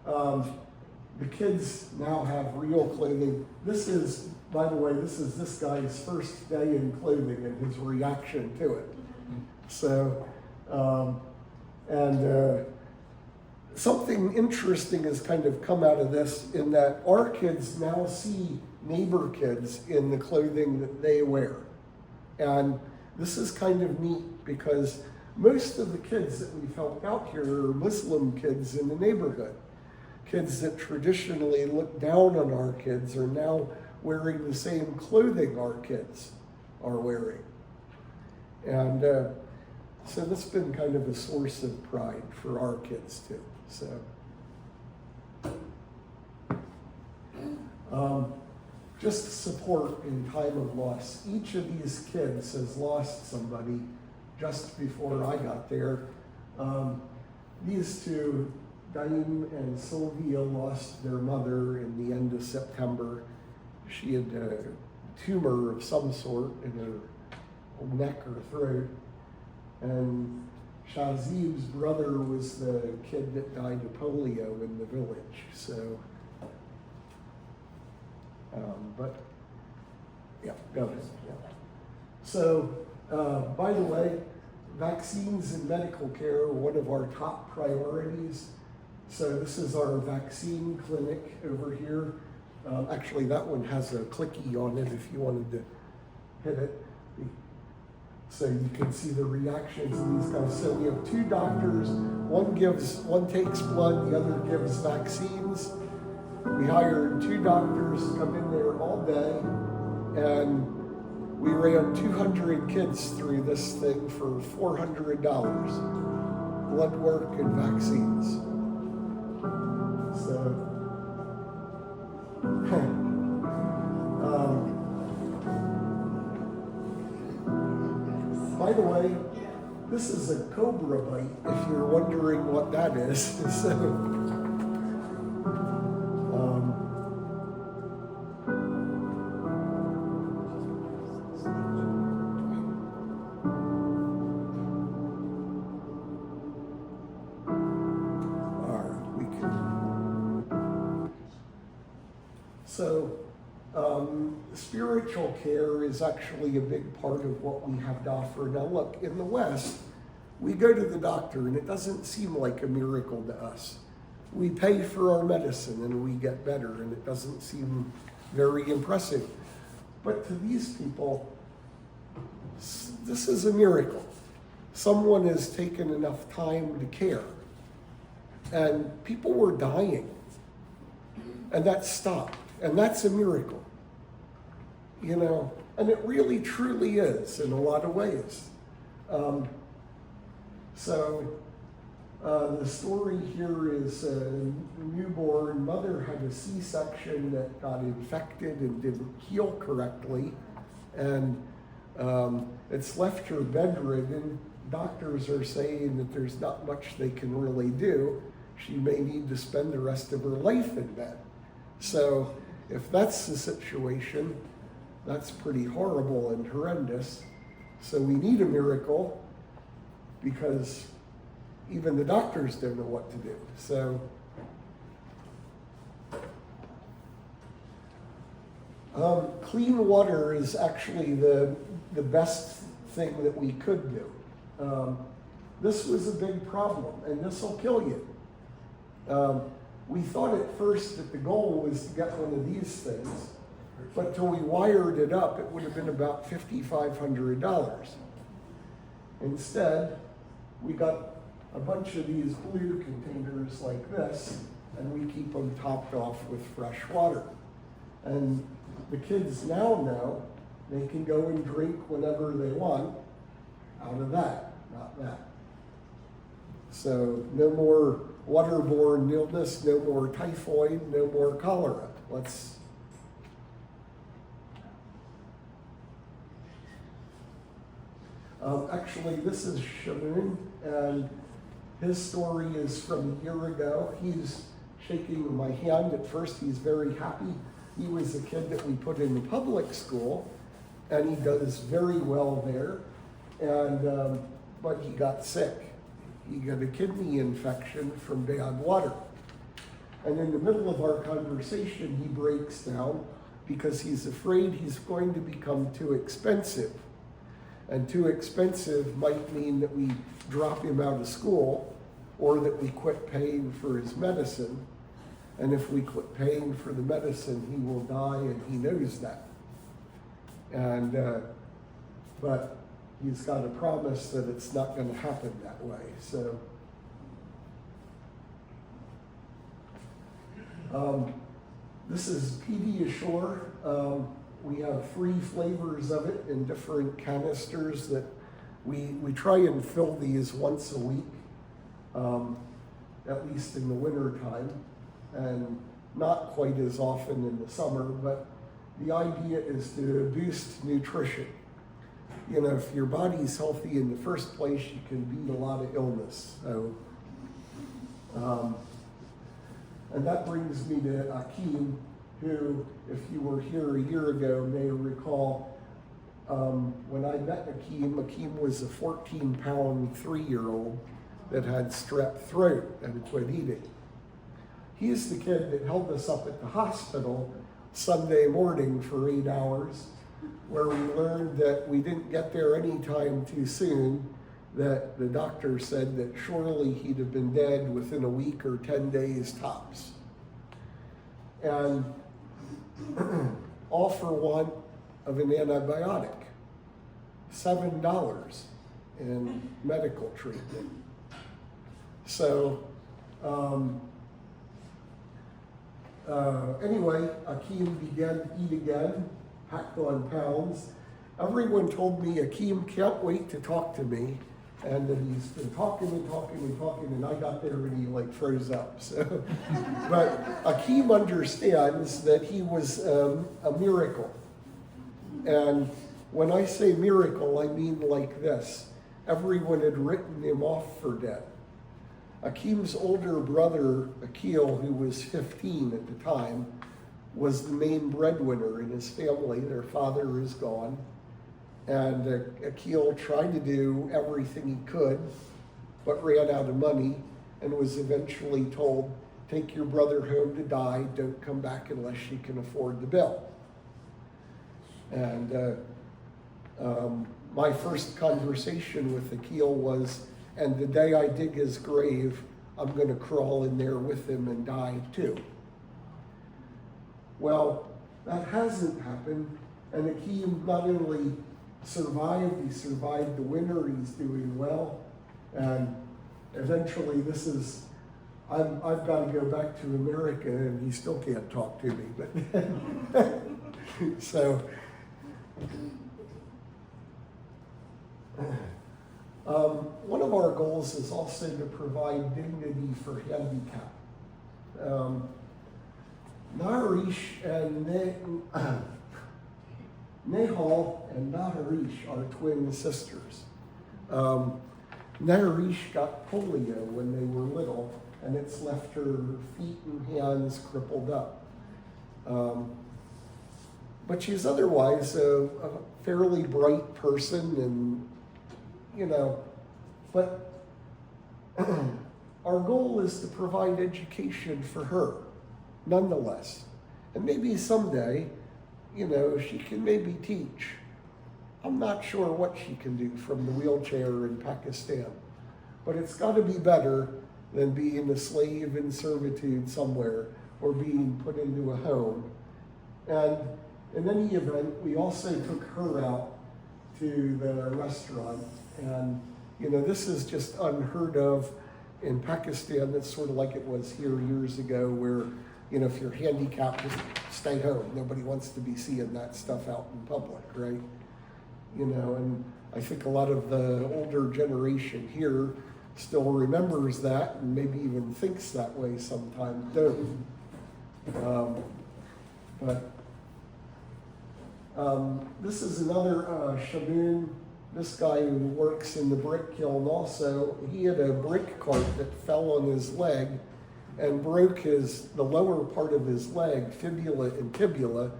the kids now have real clothing. This is, by the way, this guy's first day in clothing and his reaction to it. So, something interesting has kind of come out of this in that our kids now see neighbor kids in the clothing that they wear. And this is kind of neat because most of the kids that we've helped out here are Muslim kids in the neighborhood. Kids that traditionally look down on our kids are now wearing the same clothing our kids are wearing. And so that's been kind of a source of pride for our kids too. So, just support in time of loss. Each of these kids has lost somebody just before I got there. These two, Daim and Sylvia, lost their mother in the end of September. She had a tumor of some sort in her neck or throat. And Shazib's brother was the kid that died of polio in the village. So But, yeah, go ahead. Yeah. So, by the way, vaccines and medical care are one of our top priorities. So this is our vaccine clinic over here. Actually, that one has a clicky on it if you wanted to hit it. So you can see the reactions of these guys. So we have two doctors. One takes blood, the other gives vaccines. We hired two doctors to come in there all day, and we ran 200 kids through this thing for $400. Blood work and vaccines. So, by the way, this is a cobra bite, if you're wondering what that is. So, spiritual care is actually a big part of what we have to offer. Now look, in the West, we go to the doctor and it doesn't seem like a miracle to us. We pay for our medicine and we get better, and it doesn't seem very impressive. But to these people, this is a miracle. Someone has taken enough time to care. And people were dying. And that stopped. And that's a miracle. You know, and it really truly is in a lot of ways. The story here is a newborn mother had a C-section that got infected and didn't heal correctly. And it's left her bedridden. Doctors are saying that there's not much they can really do. She may need to spend the rest of her life in bed. So if that's the situation, that's pretty horrible and horrendous. So we need a miracle because even the doctors don't know what to do. So clean water is actually the best thing that we could do. This was a big problem, and this will kill you. We thought at first that the goal was to get one of these things, but till we wired it up, it would have been about $5,500. Instead, we got a bunch of these blue containers like this, and we keep them topped off with fresh water. And the kids now know they can go and drink whenever they want out of that, not that. So no more waterborne illness, no more typhoid, no more cholera. Actually, this is Shamoon, and his story is from a year ago. He's shaking my hand. At first, he's very happy. He was a kid that we put in the public school, and he does very well there. And but he got sick. He got a kidney infection from bad water. And in the middle of our conversation, he breaks down because he's afraid he's going to become too expensive. And too expensive might mean that we drop him out of school or that we quit paying for his medicine. And if we quit paying for the medicine, he will die, and he knows that. And but he's got a promise that it's not going to happen that way. So this is Pediasure. We have 3 flavors of it in different canisters that we try and fill these once a week, at least in the winter time, and not quite as often in the summer, but the idea is to boost nutrition. You know, if your body's healthy in the first place, you can beat a lot of illness. So, and that brings me to Akeem, who, if you were here a year ago, may recall when I met Akeem was a 14-pound 3-year-old that had strep throat and quit eating. He's the kid that held us up at the hospital Sunday morning for 8 hours, where we learned that we didn't get there any time too soon, that the doctor said that surely he'd have been dead within a week or 10 days tops. And all for want of an antibiotic. $7 in medical treatment. So, anyway, Akeem began to eat again, packed on pounds. Everyone told me Akeem can't wait to talk to me, and that he's been talking and talking and talking, and I got there and he like froze up. So, but Akeem understands that he was a miracle. And when I say miracle, I mean like this. Everyone had written him off for dead. Akeem's older brother, Akil, who was 15 at the time, was the main breadwinner in his family. Their father is gone. And Akil tried to do everything he could, but ran out of money and was eventually told, take your brother home to die, don't come back unless you can afford the bill. And my first conversation with Akil was, and the day I dig his grave, I'm going to crawl in there with him and die too. Well, that hasn't happened, and Akeem not only survived, he survived the winter, he's doing well, and eventually I've got to go back to America, and he still can't talk to me, but so, one of our goals is also to provide dignity for handicap. Naharish and Nehal and Naharish are twin sisters. Naharish got polio when they were little, and it's left her feet and hands crippled up. But she's otherwise a fairly bright person, and but our goal is to provide education for her, nonetheless. And maybe someday, she can maybe teach. I'm not sure what she can do from the wheelchair in Pakistan, but it's got to be better than being a slave in servitude somewhere or being put into a home. And in any event, we also took her out to the restaurant, and this is just unheard of in Pakistan. It's sort of like it was here years ago, where if you're handicapped, just stay home. Nobody wants to be seeing that stuff out in public, right? And I think a lot of the older generation here still remembers that, and maybe even thinks that way sometimes, don't. This is another Shaboon. This guy who works in the brick kiln also, he had a brick cart that fell on his leg and broke the lower part of his leg, fibula and tibula.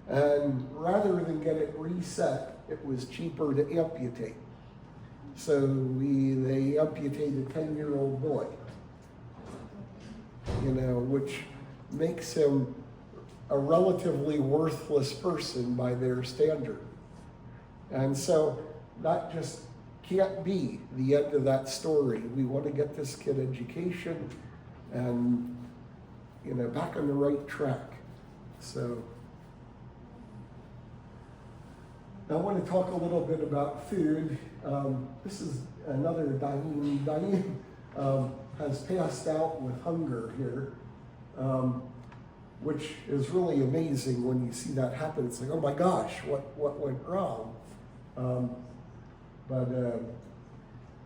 And rather than get it reset, it was cheaper to amputate. So they amputated a 10-year-old boy, which makes him a relatively worthless person by their standard. And so that just can't be the end of that story. We want to get this kid education and, back on the right track. So I want to talk a little bit about food. This is another Daim. Daim has passed out with hunger here, which is really amazing when you see that happen. It's like, oh my gosh, what went wrong? But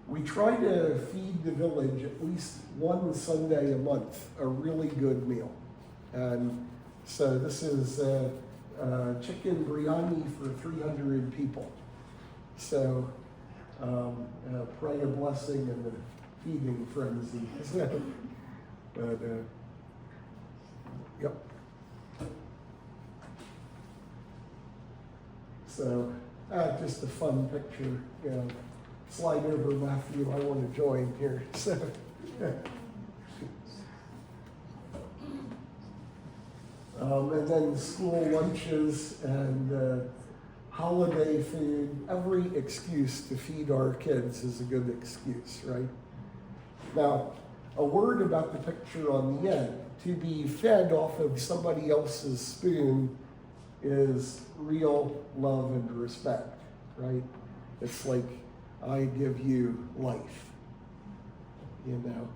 we try to feed the village at least one Sunday a month, a really good meal. And so this is chicken biryani for 300 people. So pray a blessing in the feeding frenzy. But yep. So just a fun picture. Slide over, Matthew. I want to join here. So. And then school lunches and holiday food. Every excuse to feed our kids is a good excuse, right? Now, a word about the picture on the end. To be fed off of somebody else's spoon is real love and respect, right? It's like, I give you life, you know?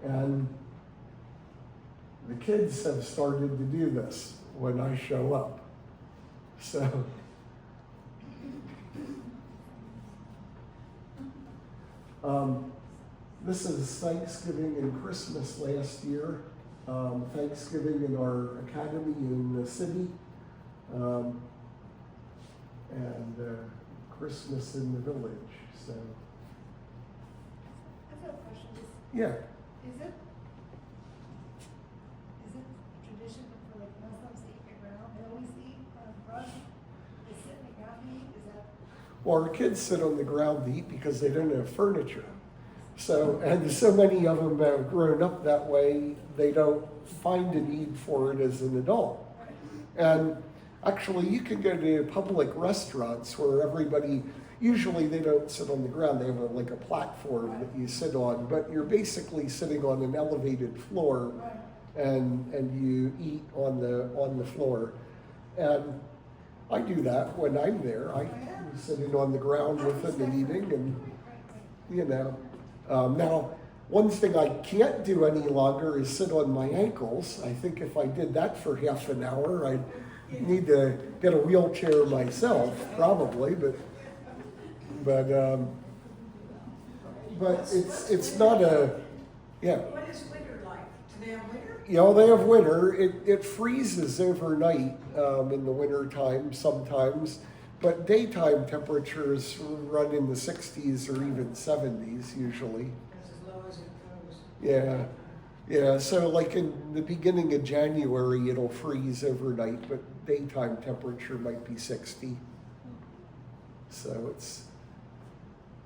And the kids have started to do this when I show up. So, this is Thanksgiving and Christmas last year. Thanksgiving in our academy in the city, and Christmas in the village. So, I've got a question. yeah. Is it tradition for like Muslims to eat the ground? They always eat on brush? They sit in the ground and eat? Is that? Well, our kids sit on the ground to eat because they don't have furniture. So, and so many of them have grown up that way, they don't find a need for it as an adult. And actually, you can go to public restaurants where everybody, usually they don't sit on the ground, they have like a platform that you sit on, but you're basically sitting on an elevated floor and you eat on the floor. And I do that when I'm there. I'm sitting on the ground with them and eating, and you know. Now, one thing I can't do any longer is sit on my ankles. I think if I did that for half an hour, I'd need to get a wheelchair myself, probably. But it's not a, yeah. What is winter like? Do they have winter? You know, they have winter. It freezes overnight in the winter time sometimes, but daytime temperatures run in the 60s or even 70s usually. That's as low as it goes. Yeah, yeah. So like in the beginning of January, it'll freeze overnight, but daytime temperature might be 60. So it's,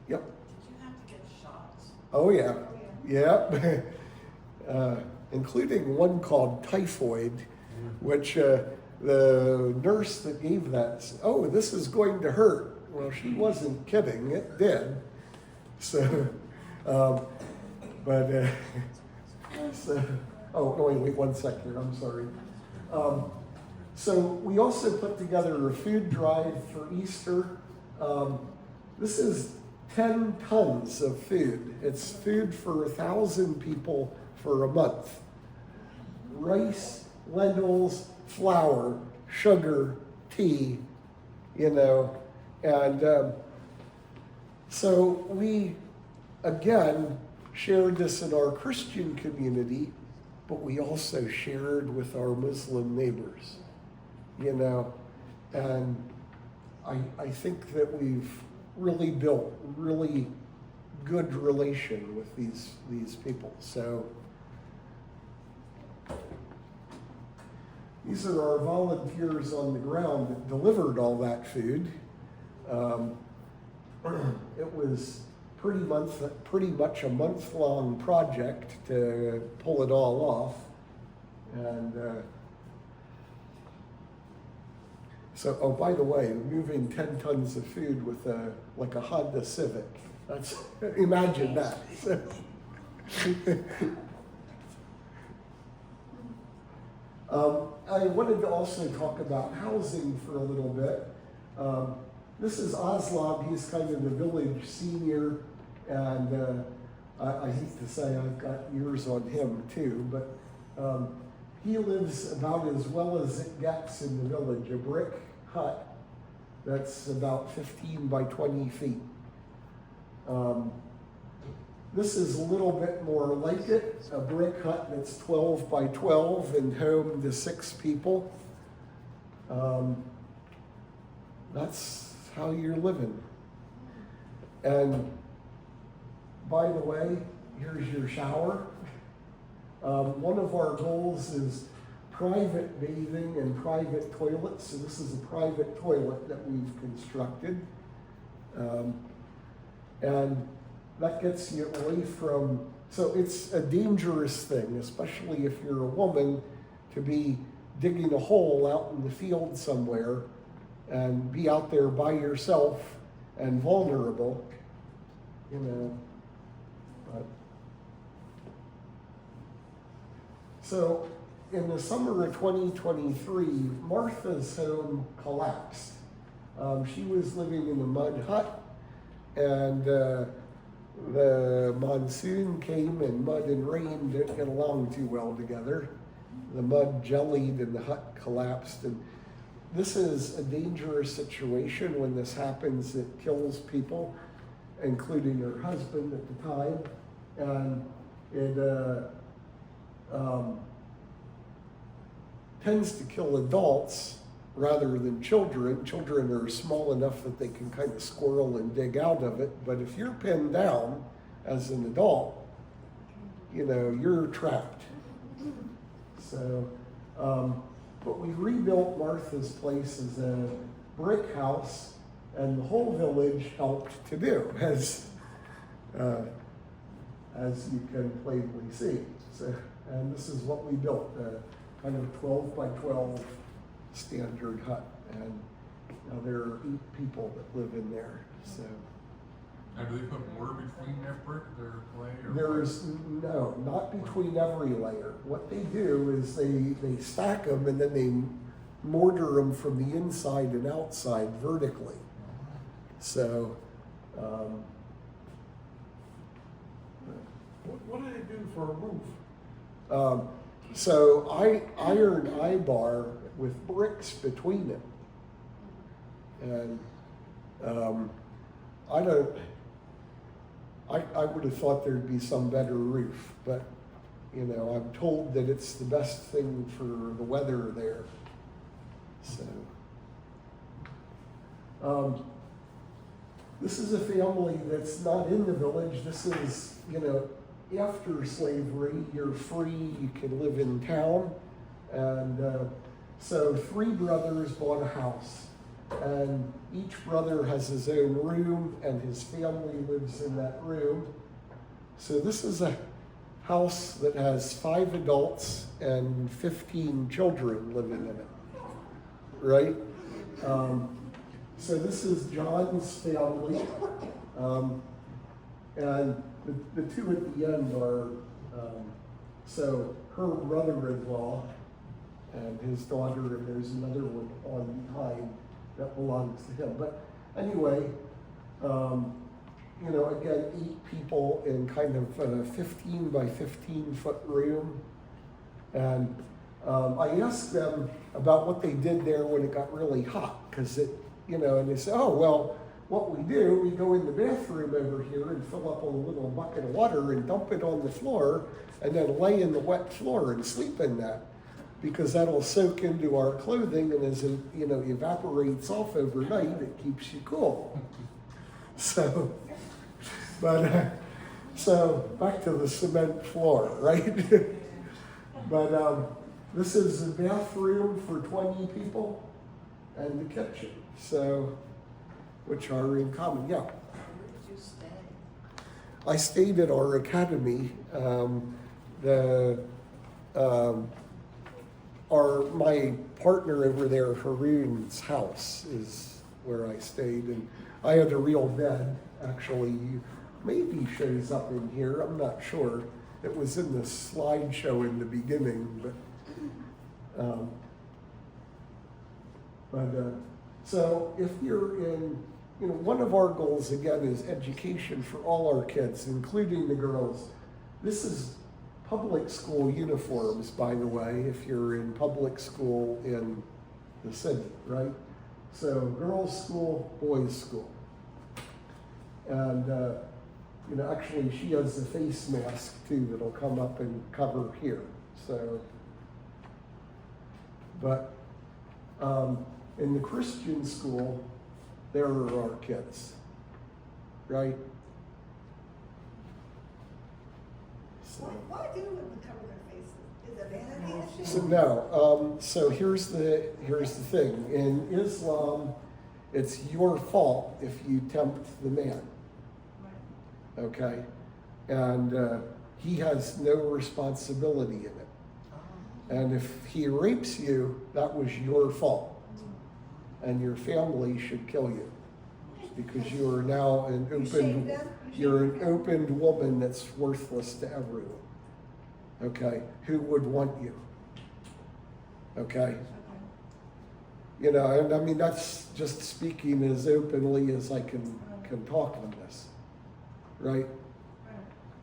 yep. Did you have to get shots? Oh yeah, yeah. Including one called typhoid, which the nurse that gave that said, "Oh, this is going to hurt." Well, she wasn't kidding; it did. So, but so, oh, no, wait 1 second. I'm sorry. So we also put together a food drive for Easter. This is 10 tons of food. It's food for 1,000 people for a month. Rice, lentils, flour, sugar, tea, you know. And so we, again, shared this in our Christian community, but we also shared with our Muslim neighbors, you know. And I think that we've really built really good relation with these people. So these are our volunteers on the ground that delivered all that food. It was pretty much a month-long project to pull it all off. And so, oh, by the way, moving 10 tons of food with like a Honda Civic. That's, imagine that. I wanted to also talk about housing for a little bit. This is Aslam. He's kind of the village senior, and I hate to say I've got years on him too, but he lives about as well as it gets in the village, a brick hut that's about 15 by 20 feet. This is a little bit more like it, a brick hut that's 12 by 12 and home to 6 people. That's how you're living. And by the way, here's your shower. One of our goals is private bathing and private toilets. So this is a private toilet that we've constructed. And that gets you away from, so it's a dangerous thing, especially if you're a woman, to be digging a hole out in the field somewhere and be out there by yourself and vulnerable, you know. But so in the summer of 2023, Martha's home collapsed. She was living in a mud hut, and the monsoon came, and mud and rain didn't get along too well together. The mud jellied and the hut collapsed. And this is a dangerous situation when this happens. It kills people, including her husband at the time. And it tends to kill adults rather than children. Children are small enough that they can kind of squirrel and dig out of it. But if you're pinned down as an adult, you know, you're trapped. So, but we rebuilt Martha's place as a brick house, and the whole village helped to do, as you can plainly see. So, and this is what we built, a kind of 12 by 12 standard hut, and now there are 8 people that live in there. So Now, do they put mortar between that brick, their clay, or? there's no, not between every layer. What they do is they stack them and then they mortar them from the inside and outside vertically. So, What do they do for a roof? so iron eye-bar with bricks between it. And I would have thought there'd be some better roof, but you know, I'm told that it's the best thing for the weather there. So, this is a family that's not in the village. This is, you know, after slavery, you're free, you can live in town. And so 3 brothers bought a house, and each brother has his own room, and his family lives in that room. So this is a house that has 5 adults and 15 children living in it, right? So this is John's family, and the 2 at the end are, so her brother-in-law and his daughter, and there's another one on behind that belongs to him. But anyway, you know, again, 8 people in kind of a 15 by 15 foot room. And I asked them about what they did there when it got really hot, because it, you know, and they said, oh, well, what we do, we go in the bathroom over here and fill up a little bucket of water and dump it on the floor, and then lay in the wet floor and sleep in that, because that'll soak into our clothing, and as it, you know, evaporates off overnight, it keeps you cool. So, but so back to the cement floor, right? But this is the bathroom for 20 people and the kitchen, so, which are in common, yeah. Where did you stay? I stayed at our academy. My partner over there, Haroon's house is where I stayed, and I had a real bed, actually. Maybe shows up in here, I'm not sure. It was in the slideshow in the beginning, so if you're in, you know, one of our goals again is education for all our kids, including the girls. This is public school uniforms, by the way, if you're in public school in the city, right? So girls' school, boys' school. And, you know, actually she has a face mask too that'll come up and cover here. So, but in the Christian school, there are our kids, right? So. Why do women cover their faces? Is it vanity issue? So no. So here's the thing. In Islam, it's your fault if you tempt the man. Okay, and he has no responsibility in it. And if he rapes you, that was your fault. And your family should kill you. Because you are now an You shave open, them? you're an opened woman that's worthless to everyone. Okay? Who would want you? Okay? Okay. You know, and I mean, that's just speaking as openly as I can talk on this. Right? Right.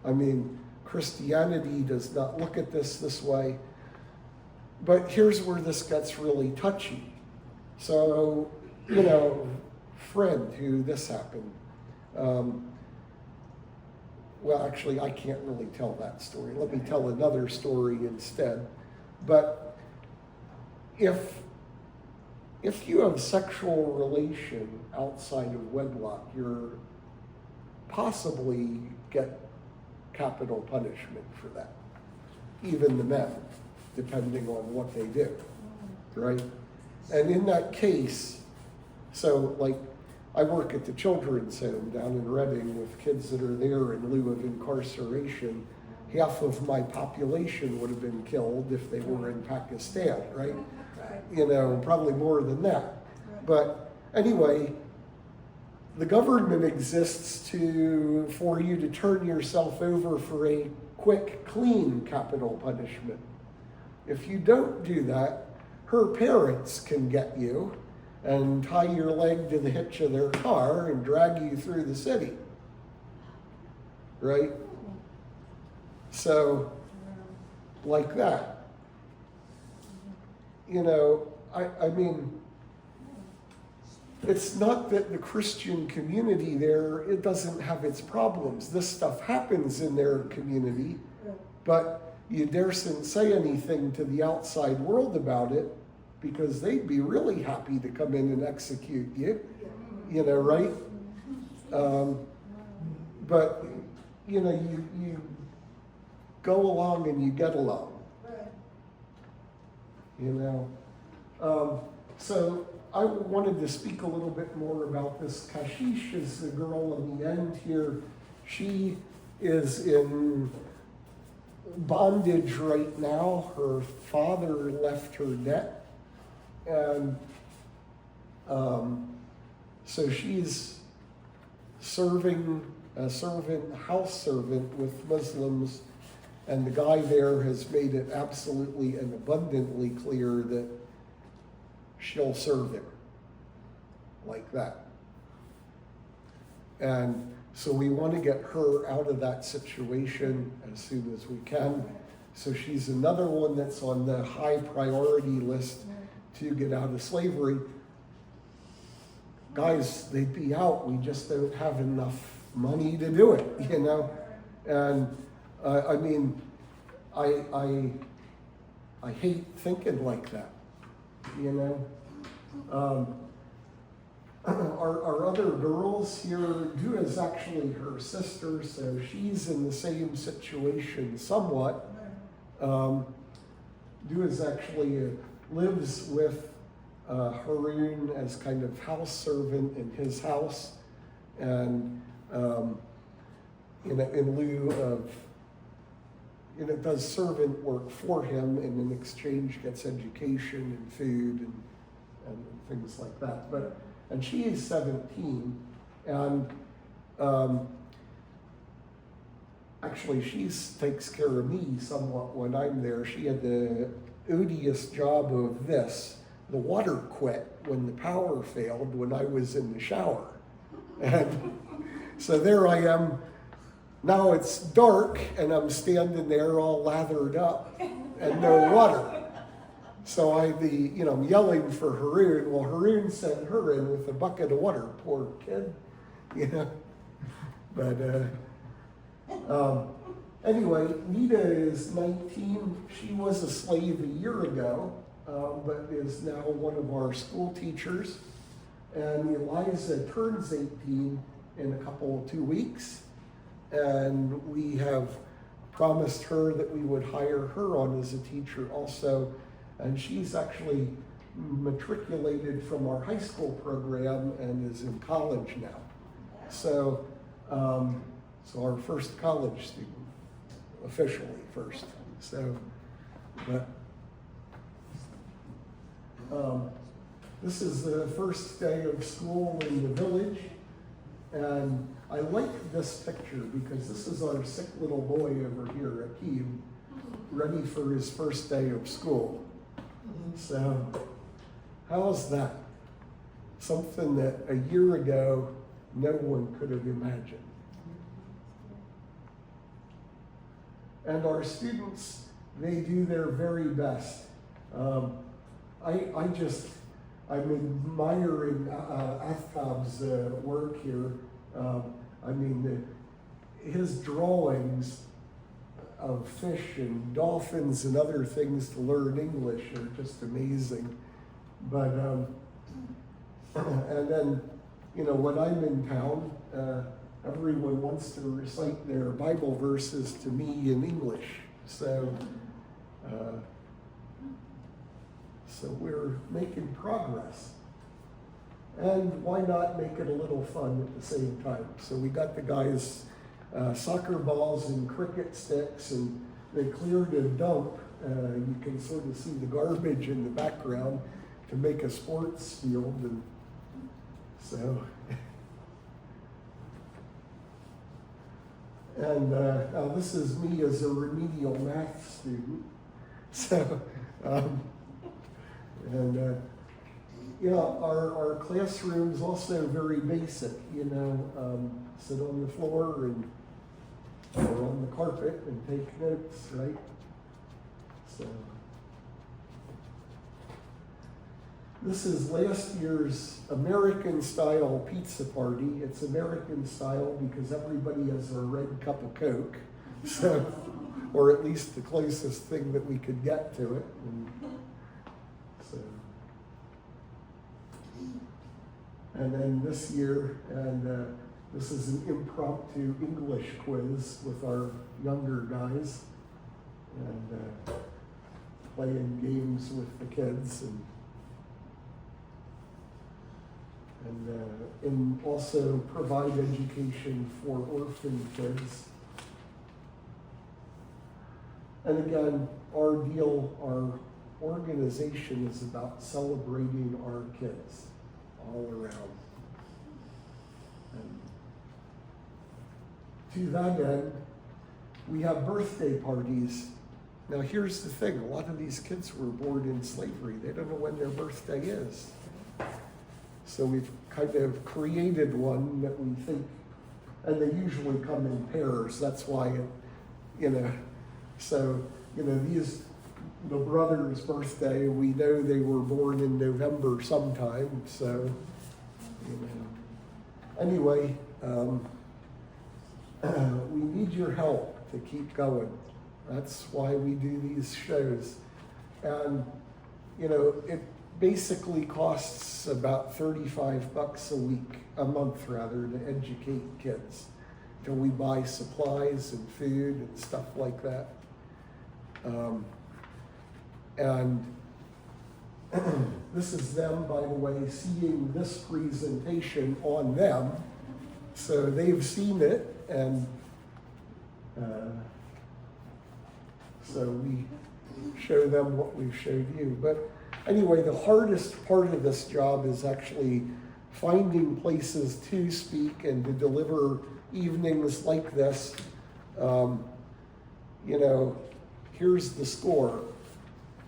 I mean, Christianity does not look at this way. But here's where this gets really touchy. So, you know, friend who this happened. Well, actually, I can't really tell that story. Let me tell another story instead. But if you have sexual relation outside of wedlock, you're possibly get capital punishment for that. Even the men, depending on what they do, right? And in that case, so like I work at the children's home down in Reading with kids that are there in lieu of incarceration. Half of my population would have been killed if they were in Pakistan, right? Right. You know, probably more than that. But anyway, the government exists for you to turn yourself over for a quick, clean capital punishment. If you don't do that, her parents can get you and tie your leg to the hitch of their car and drag you through the city. Right? So, like that. You know, I mean, it's not that the Christian community there, it doesn't have its problems. This stuff happens in their community, but you daresn't say anything to the outside world about it because they'd be really happy to come in and execute you, you know, right? But, you know, you go along and you get along, Right. you know? So I wanted to speak a little bit more about this. Kashish is the girl in the end here. She is in bondage right now. Her father left her debt. And so she's serving a house servant with Muslims. And the guy there has made it absolutely and abundantly clear that she'll serve him like that. And so we want to get her out of that situation as soon as we can. So she's another one that's on the high priority list to get out of slavery. Guys, they'd be out. We just don't have enough money to do it, you know? And I mean, I hate thinking like that. You know, our other girls here, Dua is actually her sister, so she's in the same situation somewhat. Dua is actually lives with Haroon as kind of house servant in his house, and in lieu of, does servant work for him, and in exchange gets education and food and things like that. And she is 17, and actually she takes care of me somewhat when I'm there. She had the odious job of this. The water quit when the power failed when I was in the shower. And so there I am. Now it's dark and I'm standing there all lathered up and no water. So I'm yelling for Haroon. Well, Haroon sent her in with a bucket of water, poor kid, But anyway, Nita is 19. She was a slave a year ago, but is now one of our school teachers. And Eliza turns 18 in a 2 weeks. And we have promised her that we would hire her on as a teacher also. And she's actually matriculated from our high school program and is in college now. So, so our first college student, officially first. So, but This is the first day of school in the village, and I like this picture because this is our sick little boy over here, Akeem, ready for his first day of school. So, how's that? Something that a year ago no one could have imagined. And our students, they do their very best. I'm admiring Aftab's work here. His drawings of fish and dolphins and other things to learn English are just amazing. But, and then, when I'm in town, everyone wants to recite their Bible verses to me in English. So we're making progress. And why not make it a little fun at the same time? So we got the guys soccer balls and cricket sticks, and they cleared a dump. You can sort of see the garbage in the background to make a sports field. And so, and now this is me as a remedial math student. So, our classroom's also very basic, sit on the floor or on the carpet and take notes, right? So, this is last year's American style pizza party. It's American style because everybody has a red cup of Coke, so, or at least the closest thing that we could get to it. And then this year, this is an impromptu English quiz with our younger guys, and playing games with the kids, and also provide education for orphan kids. And again, our organization is about celebrating our kids all around. And to that end, we have birthday parties. Now here's the thing, a lot of these kids were born in slavery. They don't know when their birthday is. So we've kind of created one that we think, and they usually come in pairs, that's why the brother's birthday, we know they were born in November sometime, so, Anyway, we need your help to keep going. That's why we do these shows. And, it basically costs about $35 a month rather, to educate kids, till we buy supplies and food and stuff like that. And this is them, by the way, seeing this presentation on them. So they've seen it, and so we show them what we've showed you. But anyway, the hardest part of this job is actually finding places to speak and to deliver evenings like this. Here's the score.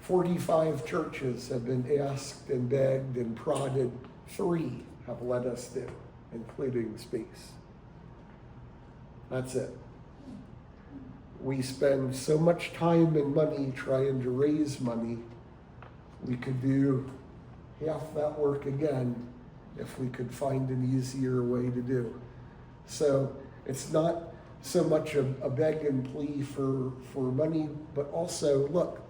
45 churches have been asked and begged and prodded. 3 have let us do, including Speaks. That's it. We spend so much time and money trying to raise money. We could do half that work again if we could find an easier way to do. So it's not so much a beg and plea for money, but also, look,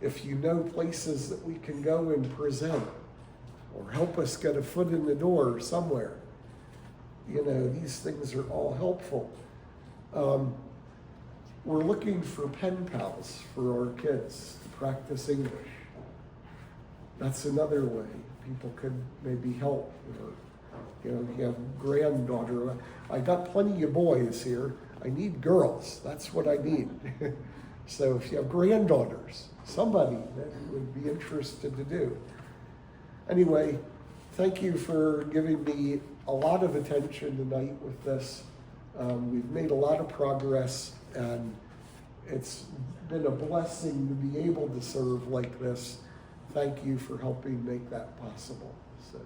if you know places that we can go and present or help us get a foot in the door somewhere, these things are all helpful. We're looking for pen pals for our kids to practice English. That's another way people could maybe help. You have granddaughter. I got plenty of boys here. I need girls. That's what I need. So if you have granddaughters, somebody that would be interested to do. Anyway, thank you for giving me a lot of attention tonight with this. We've made a lot of progress, and it's been a blessing to be able to serve like this. Thank you for helping make that possible. So.